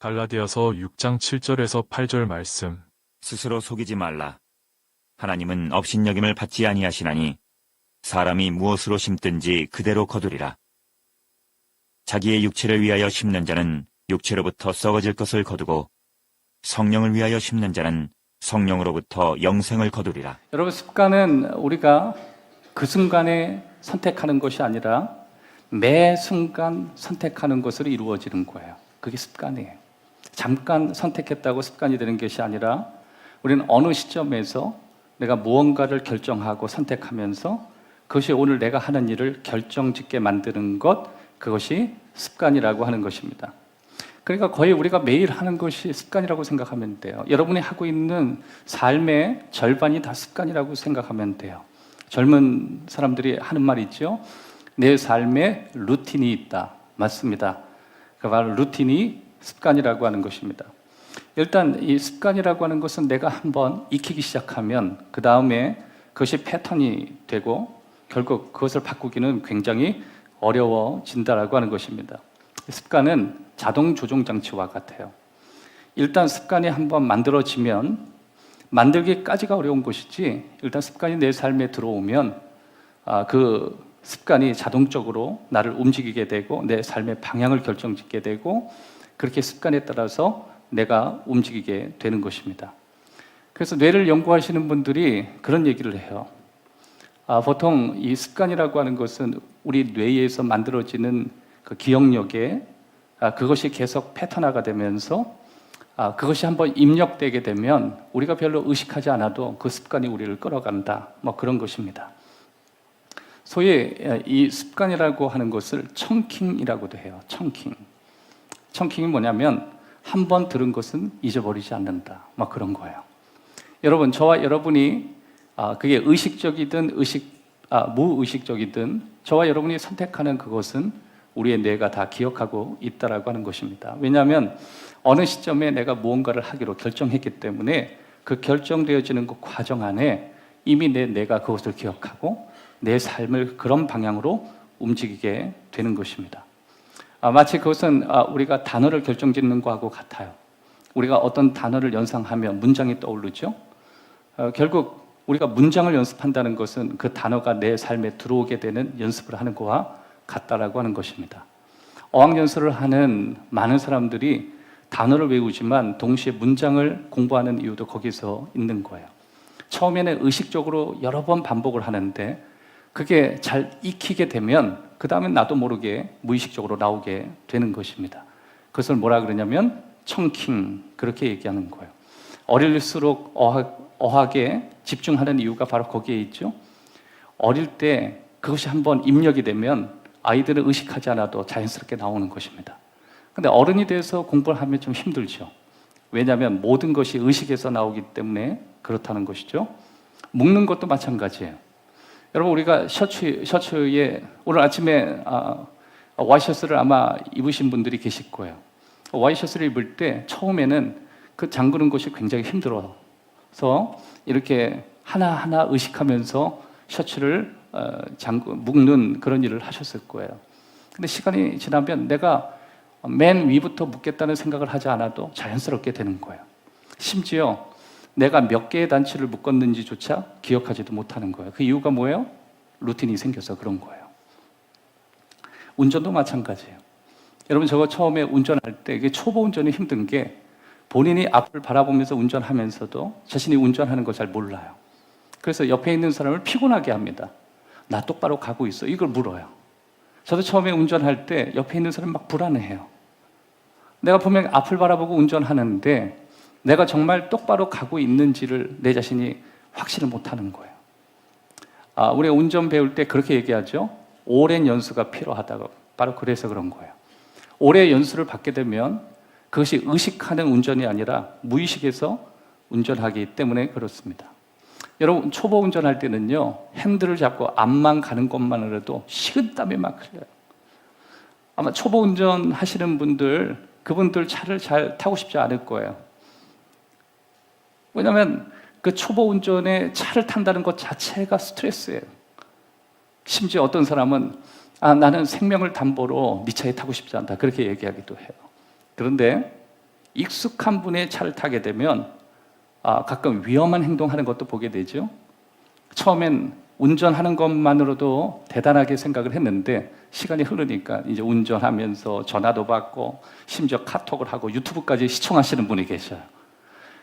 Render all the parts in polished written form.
갈라디아서 6장 7절에서 8절 말씀. 스스로 속이지 말라. 하나님은 업신여김을 받지 아니하시나니 사람이 무엇으로 심든지 그대로 거두리라. 자기의 육체를 위하여 심는 자는 육체로부터 썩어질 것을 거두고 성령을 위하여 심는 자는 성령으로부터 영생을 거두리라. 여러분, 습관은 우리가 그 순간에 선택하는 것이 아니라 매 순간 선택하는 것으로 이루어지는 거예요. 그게 습관이에요. 잠깐 선택했다고 습관이 되는 것이 아니라 우리는 어느 시점에서 내가 무언가를 결정하고 선택하면서 그것이 오늘 내가 하는 일을 결정짓게 만드는 것, 그것이 습관이라고 하는 것입니다. 그러니까 거의 우리가 매일 하는 것이 습관이라고 생각하면 돼요. 여러분이 하고 있는 삶의 절반이 다 습관이라고 생각하면 돼요. 젊은 사람들이 하는 말이 있죠. 내 삶에 루틴이 있다. 맞습니다. 그 바로 루틴이 습관이라고 하는 것입니다. 일단 이 습관이라고 하는 것은 내가 한번 익히기 시작하면 그 다음에 그것이 패턴이 되고 결국 그것을 바꾸기는 굉장히 어려워진다라고 하는 것입니다. 습관은 자동 조종 장치와 같아요. 일단 습관이 한번 만들어지면 만들기까지가 어려운 것이지, 일단 습관이 내 삶에 들어오면 그 습관이 자동적으로 나를 움직이게 되고 내 삶의 방향을 결정짓게 되고 그렇게 습관에 따라서 내가 움직이게 되는 것입니다. 그래서 뇌를 연구하시는 분들이 그런 얘기를 해요. 보통 이 습관이라고 하는 것은 우리 뇌에서 만들어지는 그 기억력에 그것이 계속 패턴화가 되면서 그것이 한번 입력되게 되면 우리가 별로 의식하지 않아도 그 습관이 우리를 끌어간다, 뭐 그런 것입니다. 소위 이 습관이라고 하는 것을 청킹이라고도 해요. 청킹이 뭐냐면 한 번 들은 것은 잊어버리지 않는다, 막 그런 거예요. 여러분, 저와 여러분이 그게 의식적이든 무의식적이든 저와 여러분이 선택하는 그것은 우리의 뇌가 다 기억하고 있다라고 하는 것입니다. 왜냐하면 어느 시점에 내가 무언가를 하기로 결정했기 때문에 그 결정되어지는 그 과정 안에 이미 내 뇌가 그것을 기억하고 내 삶을 그런 방향으로 움직이게 되는 것입니다. 마치 그것은 우리가 단어를 결정짓는 것하고 같아요. 우리가 어떤 단어를 연상하면 문장이 떠오르죠. 결국 우리가 문장을 연습한다는 것은 그 단어가 내 삶에 들어오게 되는 연습을 하는 것과 같다라고 하는 것입니다. 어학연수를 하는 많은 사람들이 단어를 외우지만 동시에 문장을 공부하는 이유도 거기서 있는 거예요. 처음에는 의식적으로 여러 번 반복을 하는데 그게 잘 익히게 되면 그 다음에 나도 모르게 무의식적으로 나오게 되는 것입니다. 그것을 뭐라 그러냐면 청킹, 그렇게 얘기하는 거예요. 어릴수록 어학에 집중하는 이유가 바로 거기에 있죠. 어릴 때 그것이 한번 입력이 되면 아이들은 의식하지 않아도 자연스럽게 나오는 것입니다. 근데 어른이 돼서 공부를 하면 좀 힘들죠. 왜냐하면 모든 것이 의식에서 나오기 때문에 그렇다는 것이죠. 묶는 것도 마찬가지예요. 여러분, 우리가 셔츠에 오늘 아침에 와이셔츠를 아마 입으신 분들이 계실 거예요. 와이셔츠를 입을 때 처음에는 그 잠그는 것이 굉장히 힘들어서 이렇게 하나하나 의식하면서 셔츠를 묶는 그런 일을 하셨을 거예요. 근데 시간이 지나면 내가 맨 위부터 묶겠다는 생각을 하지 않아도 자연스럽게 되는 거예요. 심지어 내가 몇 개의 단추를 묶었는지조차 기억하지도 못하는 거예요. 그 이유가 뭐예요? 루틴이 생겨서 그런 거예요. 운전도 마찬가지예요. 여러분, 저거 처음에 운전할 때 이게 초보 운전이 힘든 게 본인이 앞을 바라보면서 운전하면서도 자신이 운전하는 거 잘 몰라요. 그래서 옆에 있는 사람을 피곤하게 합니다. 나 똑바로 가고 있어, 이걸 물어요. 저도 처음에 운전할 때 옆에 있는 사람이 막 불안해해요. 내가 분명히 앞을 바라보고 운전하는데 내가 정말 똑바로 가고 있는지를 내 자신이 확신을 못하는 거예요. 우리가 운전 배울 때 그렇게 얘기하죠. 오랜 연수가 필요하다고. 바로 그래서 그런 거예요. 오래 연수를 받게 되면 그것이 의식하는 운전이 아니라 무의식에서 운전하기 때문에 그렇습니다. 여러분, 초보 운전할 때는요, 핸들을 잡고 앞만 가는 것만으로도 식은땀이 막 흘려요. 아마 초보 운전 하시는 분들, 그분들 차를 잘 타고 싶지 않을 거예요. 왜냐하면 그 초보 운전에 차를 탄다는 것 자체가 스트레스예요. 심지어 어떤 사람은 나는 생명을 담보로 네 차에 타고 싶지 않다, 그렇게 얘기하기도 해요. 그런데 익숙한 분의 차를 타게 되면 가끔 위험한 행동하는 것도 보게 되죠. 처음엔 운전하는 것만으로도 대단하게 생각을 했는데 시간이 흐르니까 이제 운전하면서 전화도 받고 심지어 카톡을 하고 유튜브까지 시청하시는 분이 계셔요.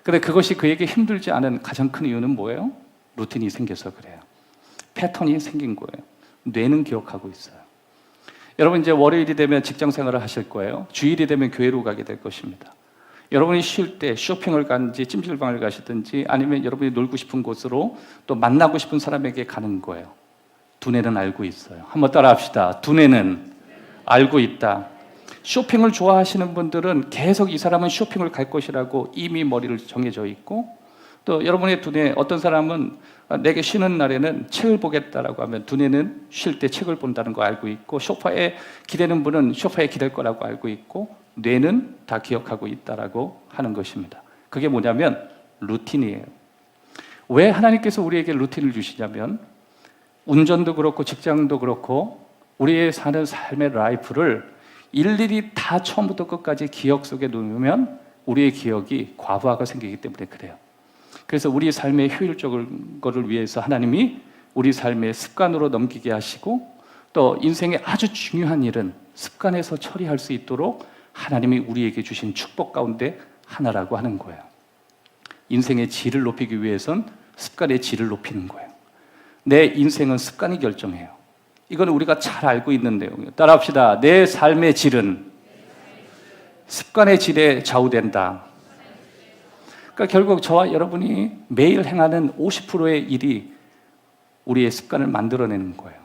근데 그것이 그에게 힘들지 않은 가장 큰 이유는 뭐예요? 루틴이 생겨서 그래요. 패턴이 생긴 거예요. 뇌는 기억하고 있어요. 여러분 이제 월요일이 되면 직장 생활을 하실 거예요. 주일이 되면 교회로 가게 될 것입니다. 여러분이 쉴 때 쇼핑을 가든지 찜질방을 가시든지 아니면 여러분이 놀고 싶은 곳으로 또 만나고 싶은 사람에게 가는 거예요. 두뇌는 알고 있어요. 한번 따라 합시다. 두뇌는 알고 있다. 쇼핑을 좋아하시는 분들은 계속 이 사람은 쇼핑을 갈 것이라고 이미 머리를 정해져 있고, 또 여러분의 두뇌, 어떤 사람은 내게 쉬는 날에는 책을 보겠다라고 하면 두뇌는 쉴 때 책을 본다는 거 알고 있고, 소파에 기대는 분은 소파에 기댈 거라고 알고 있고, 뇌는 다 기억하고 있다라고 하는 것입니다. 그게 뭐냐면 루틴이에요. 왜 하나님께서 우리에게 루틴을 주시냐면 운전도 그렇고 직장도 그렇고 우리의 사는 삶의 라이프를 일일이 다 처음부터 끝까지 기억 속에 놓으면 우리의 기억이 과부하가 생기기 때문에 그래요. 그래서 우리 삶의 효율적인 것을 위해서 하나님이 우리 삶의 습관으로 넘기게 하시고, 또 인생의 아주 중요한 일은 습관에서 처리할 수 있도록 하나님이 우리에게 주신 축복 가운데 하나라고 하는 거예요. 인생의 질을 높이기 위해선 습관의 질을 높이는 거예요. 내 인생은 습관이 결정해요. 이건 우리가 잘 알고 있는 내용이에요. 따라합시다. 내 삶의 질은 습관의 질에 좌우된다. 그러니까 결국 저와 여러분이 매일 행하는 50%의 일이 우리의 습관을 만들어내는 거예요.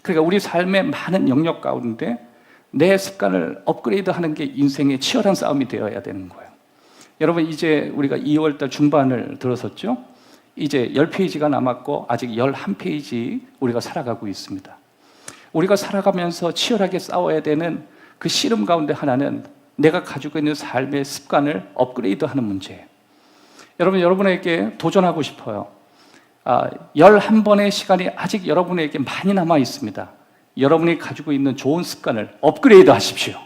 그러니까 우리 삶의 많은 영역 가운데 내 습관을 업그레이드하는 게 인생의 치열한 싸움이 되어야 되는 거예요. 여러분 이제 우리가 2월달 중반을 들어섰죠. 이제 10페이지가 남았고 아직 11페이지 우리가 살아가고 있습니다. 우리가 살아가면서 치열하게 싸워야 되는 그 씨름 가운데 하나는 내가 가지고 있는 삶의 습관을 업그레이드하는 문제예요. 여러분에게 도전하고 싶어요. 11번의 시간이 아직 여러분에게 많이 남아 있습니다. 여러분이 가지고 있는 좋은 습관을 업그레이드 하십시오.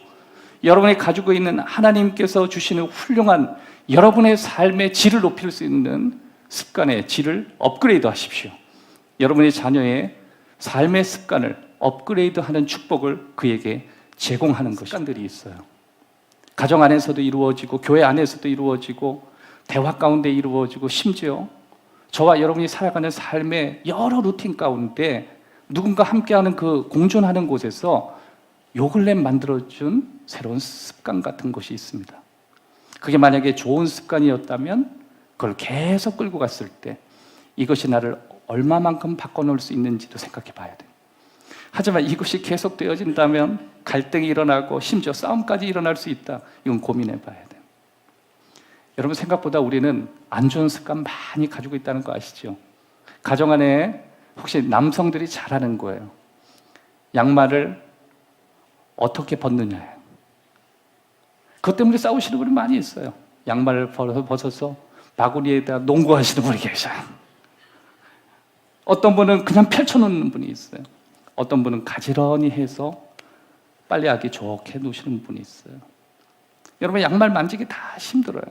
여러분이 가지고 있는 하나님께서 주시는 훌륭한 여러분의 삶의 질을 높일 수 있는 습관의 질을 업그레이드 하십시오. 여러분의 자녀의 삶의 습관을 업그레이드하는 축복을 그에게 제공하는 습관들이 있어요. 가정 안에서도 이루어지고 교회 안에서도 이루어지고 대화 가운데 이루어지고, 심지어 저와 여러분이 살아가는 삶의 여러 루틴 가운데 누군가 함께하는 그 공존하는 곳에서 요 근래 만들어준 새로운 습관 같은 것이 있습니다. 그게 만약에 좋은 습관이었다면 그걸 계속 끌고 갔을 때 이것이 나를 얼마만큼 바꿔놓을 수 있는지도 생각해 봐야 돼요. 하지만 이것이 계속되어진다면 갈등이 일어나고 심지어 싸움까지 일어날 수 있다. 이건 고민해 봐야 돼요. 여러분 생각보다 우리는 안 좋은 습관 많이 가지고 있다는 거 아시죠? 가정 안에 혹시 남성들이 잘하는 거예요. 양말을 어떻게 벗느냐예요. 그것 때문에 싸우시는 분이 많이 있어요. 양말을 벗어서 바구니에다 농구하시는 분이 계셔요. 어떤 분은 그냥 펼쳐놓는 분이 있어요. 어떤 분은 가지런히 해서 빨래하기 좋게 놓으시는 분이 있어요. 여러분 양말 만지기 다 힘들어요.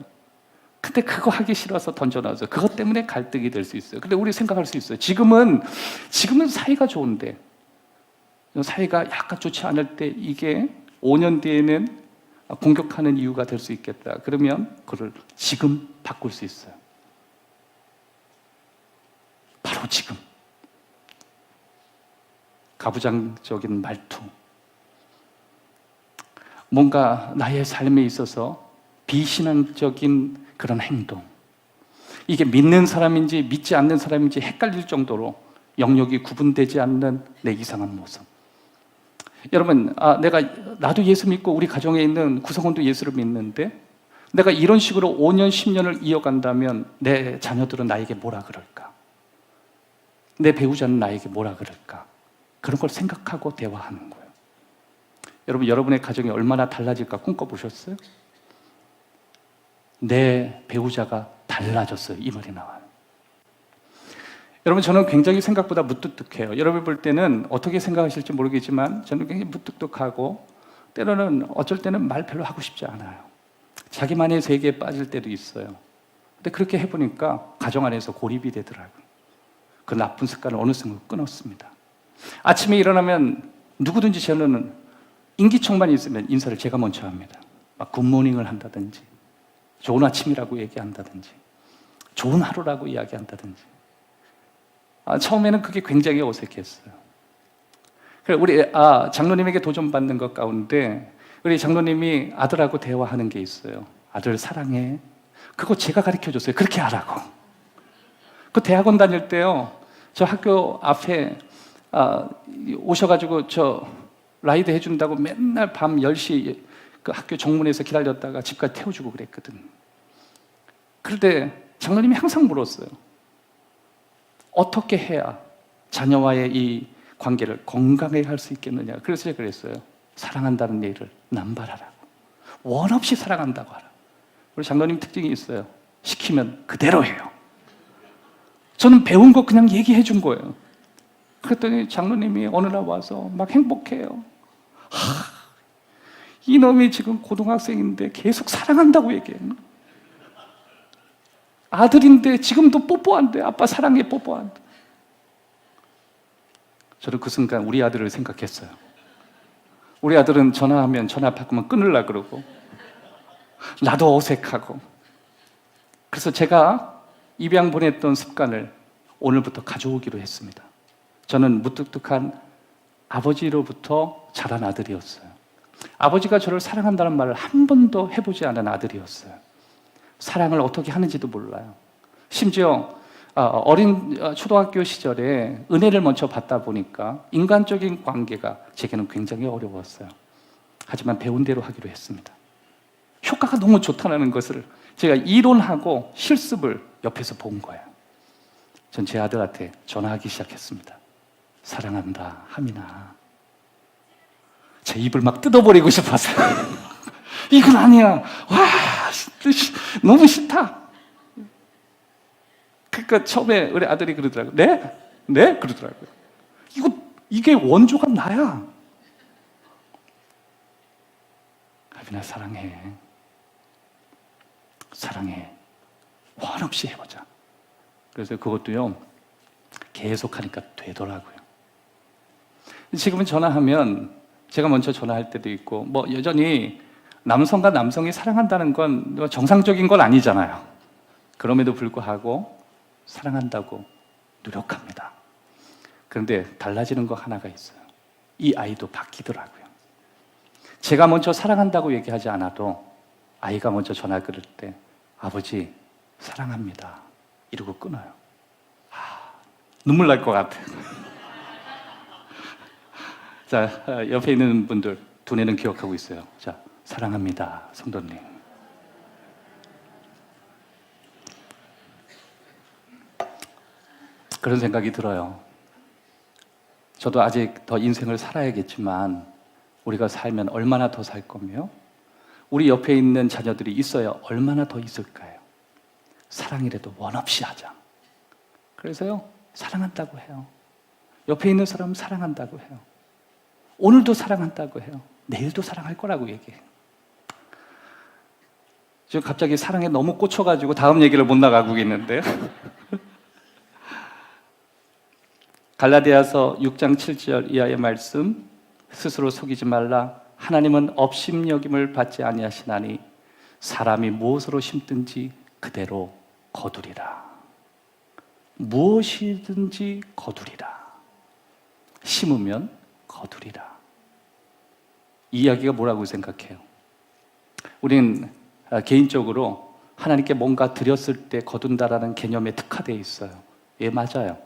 근데 그거 하기 싫어서 던져놔서 그것 때문에 갈등이 될 수 있어요. 근데 우리 생각할 수 있어요. 지금은 사이가 좋은데, 사이가 약간 좋지 않을 때 이게 5년 뒤에는 공격하는 이유가 될 수 있겠다. 그러면 그걸 지금 바꿀 수 있어요. 바로 지금. 가부장적인 말투. 뭔가 나의 삶에 있어서 비신앙적인 그런 행동. 이게 믿는 사람인지 믿지 않는 사람인지 헷갈릴 정도로 영역이 구분되지 않는 내 이상한 모습. 여러분, 나도 예수 믿고 우리 가정에 있는 구성원도 예수를 믿는데 내가 이런 식으로 5년, 10년을 이어간다면 내 자녀들은 나에게 뭐라 그럴까? 내 배우자는 나에게 뭐라 그럴까? 그런 걸 생각하고 대화하는 거예요. 여러분, 여러분의 가정이 얼마나 달라질까 꿈꿔보셨어요? 내 배우자가 달라졌어요. 이 말이 나와요. 여러분, 저는 굉장히 생각보다 무뚝뚝해요. 여러분 볼 때는 어떻게 생각하실지 모르겠지만 저는 굉장히 무뚝뚝하고 때로는 어쩔 때는 말 별로 하고 싶지 않아요. 자기만의 세계에 빠질 때도 있어요. 근데 그렇게 해보니까 가정 안에서 고립이 되더라고요. 그 나쁜 습관을 어느 순간 끊었습니다. 아침에 일어나면 누구든지 저는 인기척만 있으면 인사를 제가 먼저 합니다. 막 굿모닝을 한다든지, 좋은 아침이라고 얘기한다든지, 좋은 하루라고 이야기한다든지. 처음에는 그게 굉장히 어색했어요. 우리 장로님에게 도전받는 것 가운데 우리 장로님이 아들하고 대화하는 게 있어요. 아들 사랑해. 그거 제가 가르쳐줬어요. 그렇게 하라고. 그 대학원 다닐 때요, 저 학교 앞에 오셔가지고 저 라이드 해준다고 맨날 밤 10시 그 학교 정문에서 기다렸다가 집까지 태워주고 그랬거든. 그런데 장로님이 항상 물었어요. 어떻게 해야 자녀와의 이 관계를 건강하게 할 수 있겠느냐. 그래서 제가 그랬어요. 사랑한다는 얘기를 남발하라고. 원 없이 사랑한다고 하라. 우리 장로님 특징이 있어요. 시키면 그대로 해요. 저는 배운 거 그냥 얘기해 준 거예요. 그랬더니 장로님이 어느 날 와서 막 행복해요. 이놈이 지금 고등학생인데 계속 사랑한다고 얘기해. 아들인데 지금도 뽀뽀한대. 아빠 사랑해, 뽀뽀한대. 저는 그 순간 우리 아들을 생각했어요. 우리 아들은 전화하면 전화 받으면 끊으려고 그러고 나도 어색하고. 그래서 제가 입양 보냈던 습관을 오늘부터 가져오기로 했습니다. 저는 무뚝뚝한 아버지로부터 자란 아들이었어요. 아버지가 저를 사랑한다는 말을 한 번도 해보지 않은 아들이었어요. 사랑을 어떻게 하는지도 몰라요. 심지어 어린 초등학교 시절에 은혜를 먼저 받다 보니까 인간적인 관계가 제게는 굉장히 어려웠어요. 하지만 배운 대로 하기로 했습니다. 효과가 너무 좋다는 것을 제가 이론하고 실습을 옆에서 본 거예요. 전 제 아들한테 전화하기 시작했습니다. 사랑한다, 하민아. 제 입을 막 뜯어버리고 싶었어요. 이건 아니야. 와, 너무 싫다. 그러니까 처음에 우리 아들이 그러더라고요. 네? 네? 그러더라고요. 이게 원조가 나야. 하빈아, 사랑해. 사랑해. 원 없이 해보자. 그래서 그것도요, 계속 하니까 되더라고요. 지금은 전화하면 제가 먼저 전화할 때도 있고, 뭐 여전히 남성과 남성이 사랑한다는 건 정상적인 건 아니잖아요. 그럼에도 불구하고 사랑한다고 노력합니다. 그런데 달라지는 거 하나가 있어요. 이 아이도 바뀌더라고요. 제가 먼저 사랑한다고 얘기하지 않아도 아이가 먼저 전화 걸을 때 아버지 사랑합니다 이러고 끊어요. 눈물 날 것 같아요. 자, 옆에 있는 분들 두뇌는 기억하고 있어요. 자, 사랑합니다, 성도님. 그런 생각이 들어요. 저도 아직 더 인생을 살아야겠지만 우리가 살면 얼마나 더 살 거며 우리 옆에 있는 자녀들이 있어야 얼마나 더 있을까요? 사랑이라도 원 없이 하자. 그래서요, 사랑한다고 해요. 옆에 있는 사람은 사랑한다고 해요. 오늘도 사랑한다고 해요. 내일도 사랑할 거라고 얘기해요. 지금 갑자기 사랑에 너무 꽂혀가지고 다음 얘기를 못 나가고 있는데요. 갈라디아서 6장 7절 이하의 말씀, 스스로 속이지 말라. 하나님은 업심여김을 받지 아니하시나니 사람이 무엇으로 심든지 그대로 거두리라. 무엇이든지 거두리라. 심으면 거두리라. 이 이야기가 뭐라고 생각해요? 우린 개인적으로 하나님께 뭔가 드렸을 때 거둔다라는 개념에 특화되어 있어요. 예, 맞아요.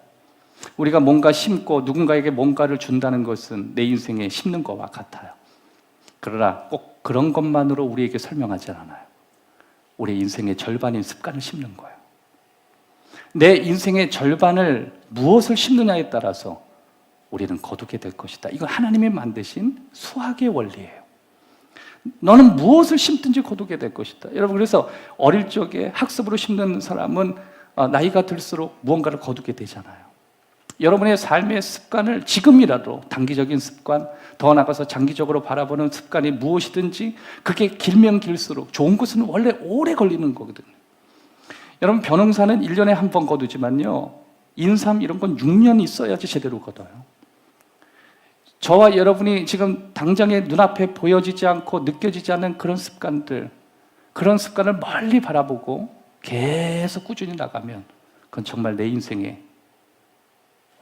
우리가 뭔가 심고 누군가에게 뭔가를 준다는 것은 내 인생에 심는 것과 같아요. 그러나 꼭 그런 것만으로 우리에게 설명하지 않아요. 우리 인생의 절반인 습관을 심는 거예요. 내 인생의 절반을 무엇을 심느냐에 따라서 우리는 거두게 될 것이다. 이건 하나님이 만드신 수학의 원리예요. 너는 무엇을 심든지 거두게 될 것이다. 여러분, 그래서 어릴 적에 학습으로 심는 사람은 나이가 들수록 무언가를 거두게 되잖아요. 여러분의 삶의 습관을 지금이라도 단기적인 습관, 더 나아가서 장기적으로 바라보는 습관이 무엇이든지 그게 길면 길수록 좋은 것은 원래 오래 걸리는 거거든요. 여러분 벼농사는 1년에 한 번 거두지만요, 인삼 이런 건 6년 있어야지 제대로 거둬요. 저와 여러분이 지금 당장에 눈앞에 보여지지 않고 느껴지지 않는 그런 습관들, 그런 습관을 멀리 바라보고 계속 꾸준히 나가면 그건 정말 내 인생에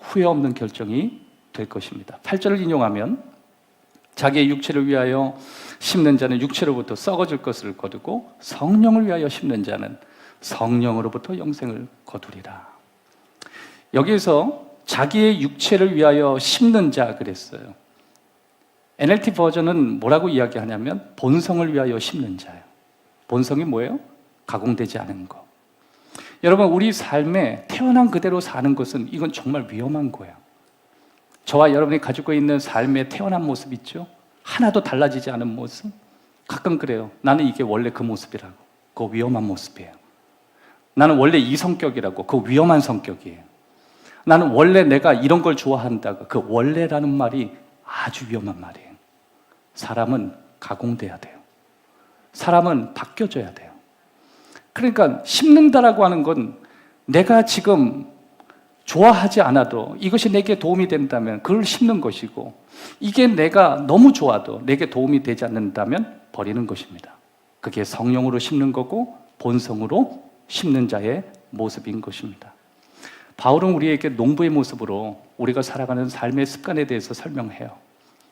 후회 없는 결정이 될 것입니다. 8절을 인용하면 자기의 육체를 위하여 심는 자는 육체로부터 썩어질 것을 거두고 성령을 위하여 심는 자는 성령으로부터 영생을 거두리라. 여기에서 자기의 육체를 위하여 심는 자 그랬어요. NLT 버전은 뭐라고 이야기하냐면 본성을 위하여 심는 자예요. 본성이 뭐예요? 가공되지 않은 거. 여러분 우리 삶에 태어난 그대로 사는 것은 이건 정말 위험한 거예요. 저와 여러분이 가지고 있는 삶의 태어난 모습 있죠? 하나도 달라지지 않은 모습. 가끔 그래요. 나는 이게 원래 그 모습이라고. 그거 위험한 모습이에요. 나는 원래 이 성격이라고. 그거 위험한 성격이에요. 나는 원래 내가 이런 걸 좋아한다고. 그 원래라는 말이 아주 위험한 말이에요. 사람은 가공돼야 돼요. 사람은 바뀌어져야 돼요. 그러니까 심는다라고 하는 건 내가 지금 좋아하지 않아도 이것이 내게 도움이 된다면 그걸 심는 것이고, 이게 내가 너무 좋아도 내게 도움이 되지 않는다면 버리는 것입니다. 그게 성령으로 심는 거고 본성으로 심는 자의 모습인 것입니다. 바울은 우리에게 농부의 모습으로 우리가 살아가는 삶의 습관에 대해서 설명해요.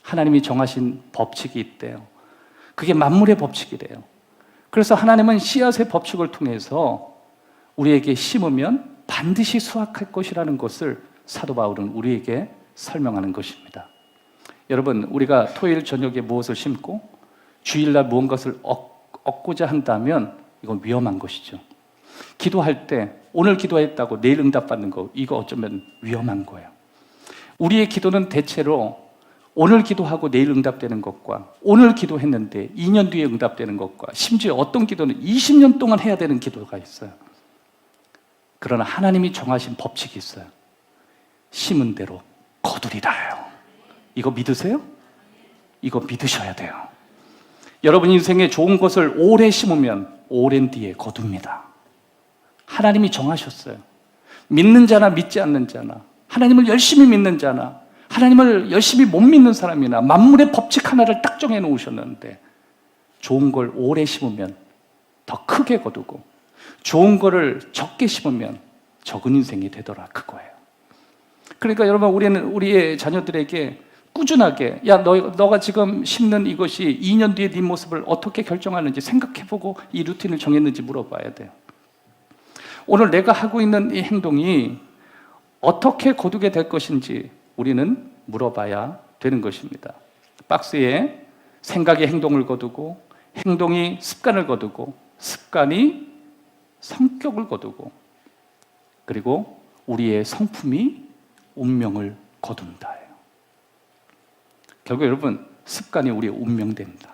하나님이 정하신 법칙이 있대요. 그게 만물의 법칙이래요. 그래서 하나님은 씨앗의 법칙을 통해서 우리에게 심으면 반드시 수확할 것이라는 것을 사도 바울은 우리에게 설명하는 것입니다. 여러분, 우리가 토요일 저녁에 무엇을 심고 주일날 무언가를 얻고자 한다면 이건 위험한 것이죠. 기도할 때 오늘 기도했다고 내일 응답받는 거, 이거 어쩌면 위험한 거예요. 우리의 기도는 대체로 오늘 기도하고 내일 응답되는 것과 오늘 기도했는데 2년 뒤에 응답되는 것과 심지어 어떤 기도는 20년 동안 해야 되는 기도가 있어요. 그러나 하나님이 정하신 법칙이 있어요. 심은 대로 거두리라요. 이거 믿으세요? 이거 믿으셔야 돼요. 여러분 인생에 좋은 것을 오래 심으면 오랜 뒤에 거둡니다. 하나님이 정하셨어요. 믿는 자나 믿지 않는 자나, 하나님을 열심히 믿는 자나 하나님을 열심히 못 믿는 사람이나 만물의 법칙 하나를 딱 정해 놓으셨는데, 좋은 걸 오래 심으면 더 크게 거두고 좋은 거를 적게 심으면 적은 인생이 되더라, 그거예요. 그러니까 여러분, 우리는 우리의 자녀들에게 꾸준하게 너가 지금 심는 이것이 2년 뒤에 네 모습을 어떻게 결정하는지 생각해보고 이 루틴을 정했는지 물어봐야 돼요. 오늘 내가 하고 있는 이 행동이 어떻게 거두게 될 것인지 우리는 물어봐야 되는 것입니다. 박스에 생각이 행동을 거두고, 행동이 습관을 거두고, 습관이 성격을 거두고, 그리고 우리의 성품이 운명을 거둔다예요. 결국 여러분, 습관이 우리의 운명됩니다.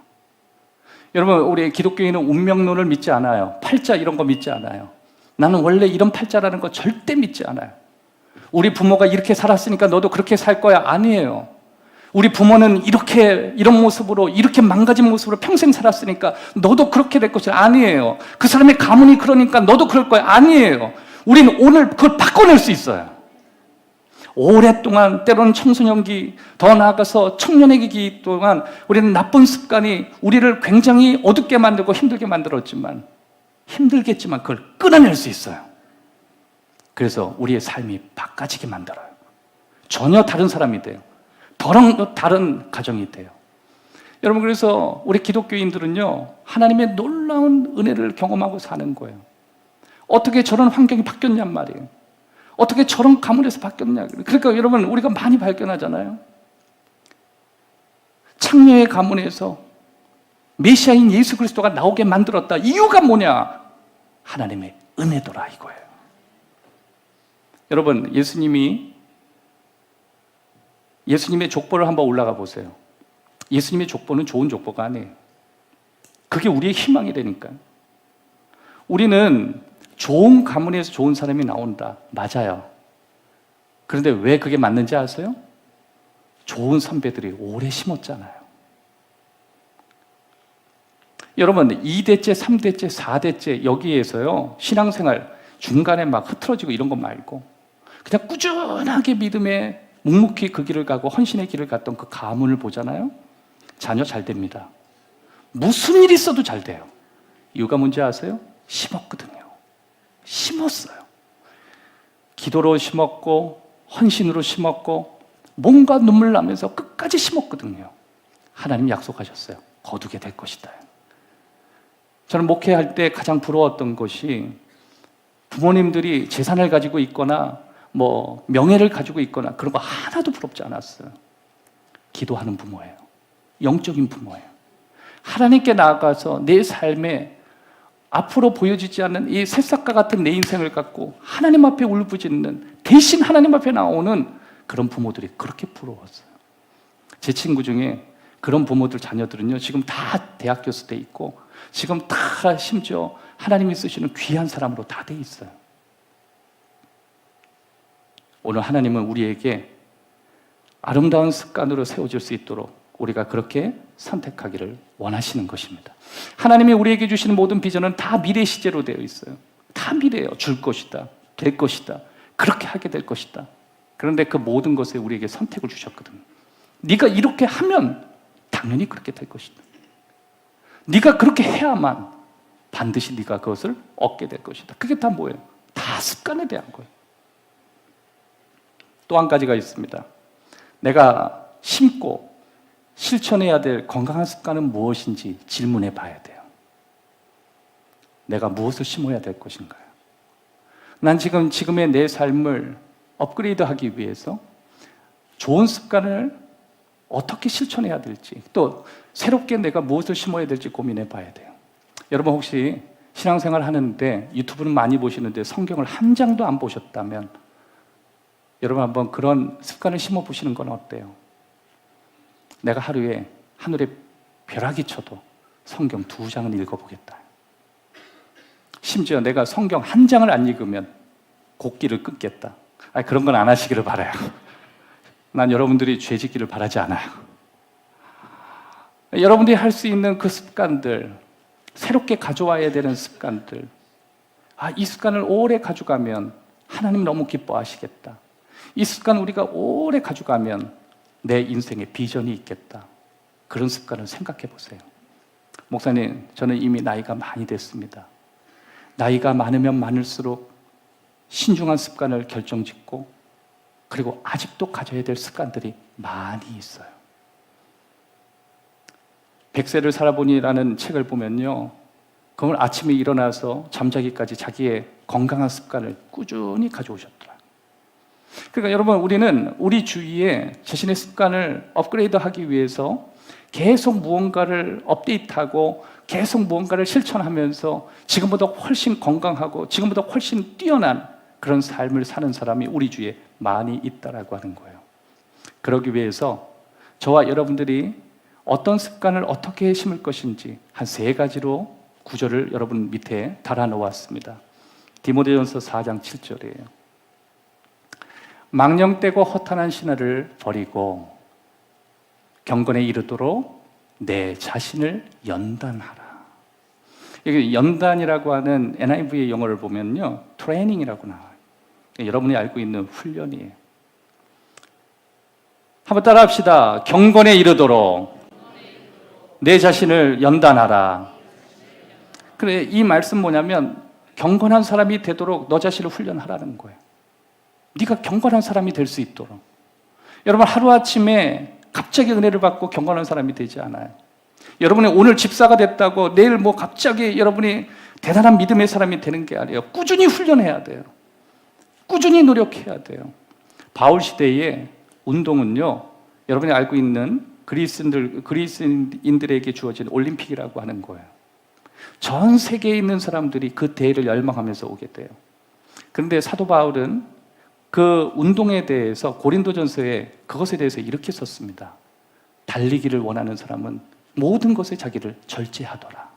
여러분, 우리 기독교인은 운명론을 믿지 않아요. 팔자 이런 거 믿지 않아요. 나는 원래 이런 팔자라는 거 절대 믿지 않아요. 우리 부모가 이렇게 살았으니까 너도 그렇게 살 거야. 아니에요. 우리 부모는 이런 모습으로, 이렇게 망가진 모습으로 평생 살았으니까 너도 그렇게 될 것이 아니에요. 그 사람의 가문이 그러니까 너도 그럴 거야. 아니에요. 우리는 오늘 그걸 바꿔낼 수 있어요. 오랫동안, 때로는 청소년기, 더 나아가서 청년의 동안 우리는 나쁜 습관이 우리를 굉장히 어둡게 만들고 힘들게 만들었지만, 힘들겠지만 그걸 끊어낼 수 있어요. 그래서 우리의 삶이 바꿔지게 만들어요. 전혀 다른 사람이 돼요. 다른 가정이 돼요. 여러분, 그래서 우리 기독교인들은요, 하나님의 놀라운 은혜를 경험하고 사는 거예요. 어떻게 저런 환경이 바뀌었냔 말이에요. 어떻게 저런 가문에서 바뀌었냐. 그러니까 여러분, 우리가 많이 발견하잖아요. 창녀의 가문에서 메시아인 예수 그리스도가 나오게 만들었다. 이유가 뭐냐? 하나님의 은혜더라, 이거예요. 여러분, 예수님의 족보를 한번 올라가 보세요. 예수님의 족보는 좋은 족보가 아니에요. 그게 우리의 희망이라니까요. 우리는 좋은 가문에서 좋은 사람이 나온다. 맞아요. 그런데 왜 그게 맞는지 아세요? 좋은 선배들이 오래 심었잖아요. 여러분 2대째, 3대째, 4대째 여기에서요 신앙생활 중간에 막 흐트러지고 이런 거 말고 그냥 꾸준하게 믿음에 묵묵히 그 길을 가고 헌신의 길을 갔던 그 가문을 보잖아요. 자녀 잘 됩니다. 무슨 일이 있어도 잘 돼요. 이유가 뭔지 아세요? 심었거든요. 심었어요. 기도로 심었고 헌신으로 심었고 뭔가 눈물 나면서 끝까지 심었거든요. 하나님 약속하셨어요. 거두게 될 것이다. 저는 목회할 때 가장 부러웠던 것이 부모님들이 재산을 가지고 있거나 뭐 명예를 가지고 있거나 그런 거 하나도 부럽지 않았어요. 기도하는 부모예요. 영적인 부모예요. 하나님께 나아가서 내 삶에 앞으로 보여지지 않는 이 새싹과 같은 내 인생을 갖고 하나님 앞에 울부짖는 대신 하나님 앞에 나오는 그런 부모들이 그렇게 부러웠어요. 제 친구 중에 그런 부모들 자녀들은요 지금 다 대학 교수돼 있고 지금 다 심지어 하나님이 쓰시는 귀한 사람으로 다 돼 있어요. 오늘 하나님은 우리에게 아름다운 습관으로 세워질 수 있도록 우리가 그렇게 선택하기를 원하시는 것입니다. 하나님이 우리에게 주시는 모든 비전은 다 미래 시제로 되어 있어요. 다 미래예요. 줄 것이다. 될 것이다. 그렇게 하게 될 것이다. 그런데 그 모든 것에 우리에게 선택을 주셨거든요. 네가 이렇게 하면 당연히 그렇게 될 것이다. 네가 그렇게 해야만 반드시 네가 그것을 얻게 될 것이다. 그게 다 뭐예요? 다 습관에 대한 거예요. 또 한 가지가 있습니다. 내가 심고 실천해야 될 건강한 습관은 무엇인지 질문해 봐야 돼요. 내가 무엇을 심어야 될 것인가요? 난 지금의 내 삶을 업그레이드하기 위해서 좋은 습관을 어떻게 실천해야 될지, 또 새롭게 내가 무엇을 심어야 될지 고민해 봐야 돼요. 여러분 혹시 신앙생활 하는데 유튜브는 많이 보시는데 성경을 한 장도 안 보셨다면 여러분 한번 그런 습관을 심어 보시는 건 어때요? 내가 하루에 하늘에 벼락이 쳐도 성경 2장은 읽어보겠다. 심지어 내가 성경 한 장을 안 읽으면 곡기를 끊겠다. 그런 건 안 하시기를 바라요. 난 여러분들이 죄짓기를 바라지 않아요. 여러분들이 할 수 있는 그 습관들, 새롭게 가져와야 되는 습관들, 이 습관을 오래 가져가면 하나님 너무 기뻐하시겠다. 이 습관 우리가 오래 가져가면 내 인생에 비전이 있겠다. 그런 습관을 생각해 보세요. 목사님, 저는 이미 나이가 많이 됐습니다. 나이가 많으면 많을수록 신중한 습관을 결정짓고 그리고 아직도 가져야 될 습관들이 많이 있어요. 100세를 살아보니라는 책을 보면요, 그걸 아침에 일어나서 잠자기까지 자기의 건강한 습관을 꾸준히 가져오셨더라고요. 그러니까 여러분, 우리는 우리 주위에 자신의 습관을 업그레이드하기 위해서 계속 무언가를 업데이트하고 계속 무언가를 실천하면서 지금보다 훨씬 건강하고 지금보다 훨씬 뛰어난 그런 삶을 사는 사람이 우리 주위에 많이 있다라고 하는 거예요. 그러기 위해서 저와 여러분들이 어떤 습관을 어떻게 심을 것인지 한 3가지로 구절을 여러분 밑에 달아 놓았습니다. 디모데전서 4장 7절이에요. 망령되고 허탄한 신화를 버리고 경건에 이르도록 내 자신을 연단하라. 여기 연단이라고 하는 NIV의 영어를 보면요, 트레이닝이라고 나와요. 여러분이 알고 있는 훈련이에요. 한번 따라합시다. 경건에 이르도록 내 자신을 연단하라. 그래, 이 말씀 뭐냐면 경건한 사람이 되도록 너 자신을 훈련하라는 거예요. 네가 경건한 사람이 될 수 있도록. 여러분 하루아침에 갑자기 은혜를 받고 경건한 사람이 되지 않아요. 여러분이 오늘 집사가 됐다고 내일 뭐 갑자기 여러분이 대단한 믿음의 사람이 되는 게 아니에요. 꾸준히 훈련해야 돼요. 꾸준히 노력해야 돼요. 바울 시대의 운동은요, 여러분이 알고 있는 그리스인들에게 주어진 올림픽이라고 하는 거예요. 전 세계에 있는 사람들이 그 대회를 열망하면서 오게 돼요. 그런데 사도 바울은 그 운동에 대해서 고린도전서에 그것에 대해서 이렇게 썼습니다. 달리기를 원하는 사람은 모든 것에 자기를 절제하더라.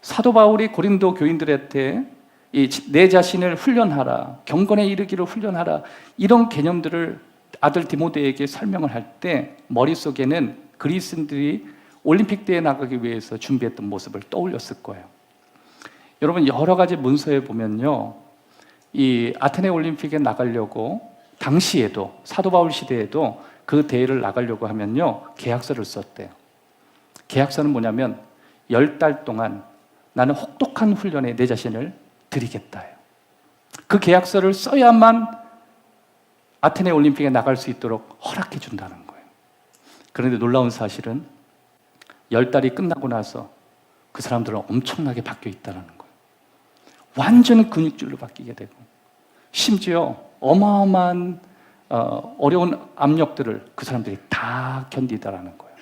사도 바울이 고린도 교인들한테 내 자신을 훈련하라, 경건에 이르기를 훈련하라, 이런 개념들을 아들 디모데에게 설명을 할 때 머릿속에는 그리스인들이 올림픽 대회에 나가기 위해서 준비했던 모습을 떠올렸을 거예요. 여러분, 여러 가지 문서에 보면요, 이 아테네 올림픽에 나가려고 당시에도 사도 바울 시대에도 그 대회를 나가려고 하면요, 계약서를 썼대요. 계약서는 뭐냐면 10달 동안 나는 혹독한 훈련에 내 자신을 드리겠다요. 그 계약서를 써야만 아테네 올림픽에 나갈 수 있도록 허락해 준다는 거예요. 그런데 놀라운 사실은 10달이 끝나고 나서 그 사람들은 엄청나게 바뀌어 있다는 거예요. 완전 근육질로 바뀌게 되고, 심지어 어마어마한 어려운 압력들을 그 사람들이 다 견디다라는 거예요.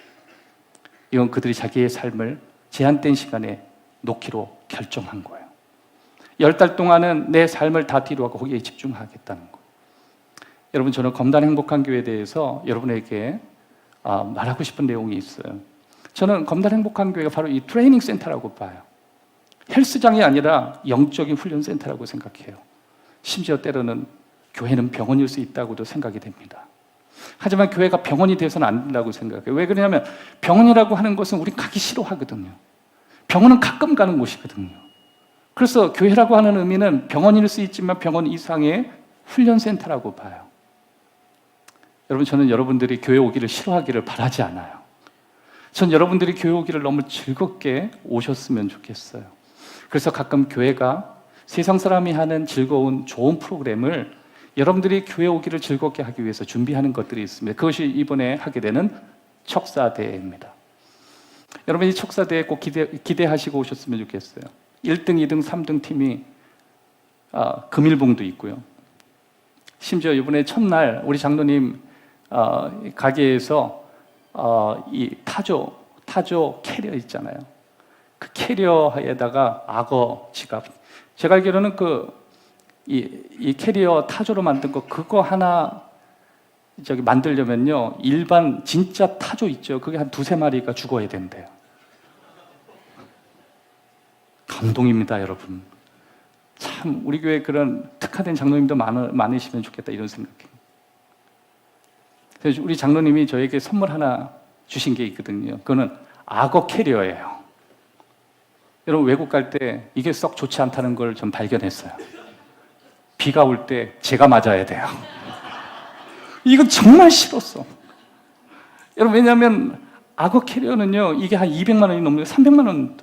이건 그들이 자기의 삶을 제한된 시간에 놓기로 결정한 거예요. 10달 동안은 내 삶을 다 뒤로하고 거기에 집중하겠다는 거예요. 여러분, 저는 검단 행복한 교회에 대해서 여러분에게 말하고 싶은 내용이 있어요. 저는 검단 행복한 교회가 바로 이 트레이닝 센터라고 봐요. 헬스장이 아니라 영적인 훈련 센터라고 생각해요. 심지어 때로는 교회는 병원일 수 있다고도 생각이 됩니다. 하지만 교회가 병원이 돼서는 안 된다고 생각해요. 왜 그러냐면 병원이라고 하는 것은 우리 가기 싫어하거든요. 병원은 가끔 가는 곳이거든요. 그래서 교회라고 하는 의미는 병원일 수 있지만 병원 이상의 훈련센터라고 봐요. 여러분, 저는 여러분들이 교회 오기를 싫어하기를 바라지 않아요. 전 여러분들이 교회 오기를 너무 즐겁게 오셨으면 좋겠어요. 그래서 가끔 교회가 세상 사람이 하는 즐거운 좋은 프로그램을 여러분들이 교회 오기를 즐겁게 하기 위해서 준비하는 것들이 있습니다. 그것이 이번에 하게 되는 척사대회입니다. 여러분, 이 척사대회 꼭 기대하시고 오셨으면 좋겠어요. 1등, 2등, 3등 팀이 금일봉도 있고요. 심지어 이번에 첫날 우리 장로님 가게에서 이 타조 캐리어 있잖아요. 그 캐리어에다가 악어 지갑. 제가 알기로는 이 캐리어 타조로 만든 거 그거 하나 만들려면요, 일반 진짜 타조 있죠. 그게 한 2-3마리가 죽어야 된대요. 감동입니다, 여러분. 참 우리 교회 그런 특화된 장로님도 많으시면 좋겠다, 이런 생각해요. 그래서 우리 장로님이 저에게 선물 하나 주신 게 있거든요. 그거는 악어 캐리어예요. 여러분, 외국 갈 때 이게 썩 좋지 않다는 걸 좀 발견했어요. 비가 올 때 제가 맞아야 돼요. 이거 정말 싫었어. 여러분, 왜냐하면 악어 캐리어는요, 이게 한 200만 원이 넘는 300만 원,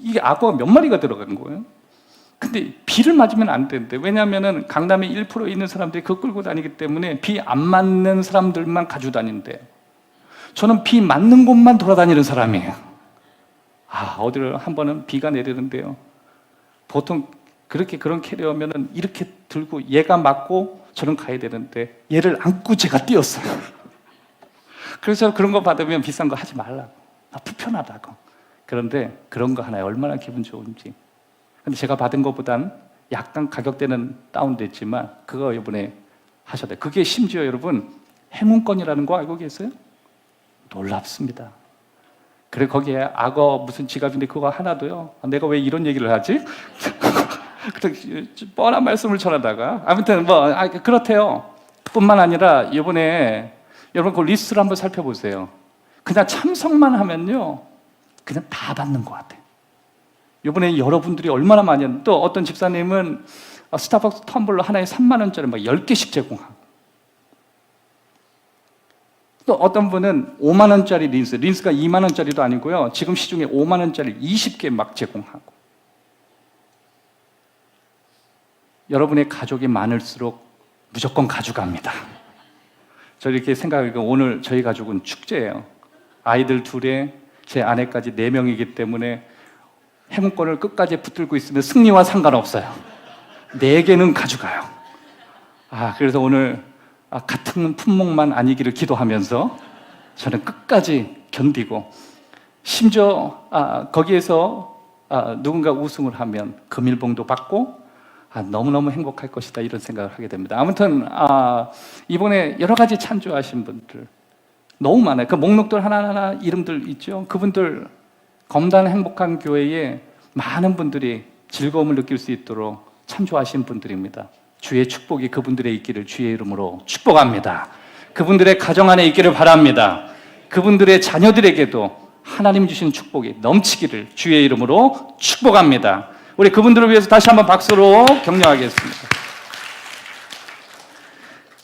이게 악어가 몇 마리가 들어간 거예요. 근데 비를 맞으면 안 되는데, 왜냐하면 강남에 1% 있는 사람들이 그거 끌고 다니기 때문에 비 안 맞는 사람들만 가지고 다닌대. 저는 비 맞는 곳만 돌아다니는 사람이에요. 어디를 한 번은 비가 내리는데요, 보통 그런 캐리어면은 이렇게 들고 얘가 맞고 저는 가야 되는데 얘를 안고 제가 뛰었어요. 그래서 그런 거 받으면 비싼 거 하지 말라고, 불편하다고. 그런데 그런 거 하나에 얼마나 기분 좋은지. 근데 제가 받은 것보단 약간 가격대는 다운됐지만 그거 이번에 하셔야 돼요. 그게 심지어 여러분 행운권이라는 거 알고 계세요? 놀랍습니다. 그래, 거기에 악어 무슨 지갑인데 그거 하나도요, 내가 왜 이런 얘기를 하지? 뻔한 말씀을 전하다가 아무튼 그렇대요. 뿐만 아니라 이번에 여러분 그 리스트를 한번 살펴보세요. 그냥 참석만 하면요, 그냥 다 받는 것 같아요. 이번에 여러분들이 얼마나 많이 했는데, 또 어떤 집사님은 스타벅스 텀블러 하나에 3만 원짜리 막 10개씩 제공하고, 또 어떤 분은 5만 원짜리 린스가 2만 원짜리도 아니고요, 지금 시중에 5만 원짜리 20개 막 제공하고. 여러분의 가족이 많을수록 무조건 가져갑니다. 저 이렇게 생각하니까 오늘 저희 가족은 축제예요. 아이들 2에 제 아내까지 4명이기 때문에 행운권을 끝까지 붙들고 있으면 승리와 상관없어요. 4개는 가져가요. 그래서 오늘 같은 품목만 아니기를 기도하면서 저는 끝까지 견디고, 심지어 거기에서 누군가 우승을 하면 금일봉도 받고 너무너무 행복할 것이다, 이런 생각을 하게 됩니다. 아무튼 이번에 여러 가지 찬조하신 분들 너무 많아요. 그 목록들 하나하나 이름들 있죠. 그분들 검단 행복한 교회에 많은 분들이 즐거움을 느낄 수 있도록 창조하신 분들입니다. 주의 축복이 그분들의 있기를 주의 이름으로 축복합니다. 그분들의 가정 안에 있기를 바랍니다. 그분들의 자녀들에게도 하나님 주신 축복이 넘치기를 주의 이름으로 축복합니다. 우리 그분들을 위해서 다시 한번 박수로 격려하겠습니다.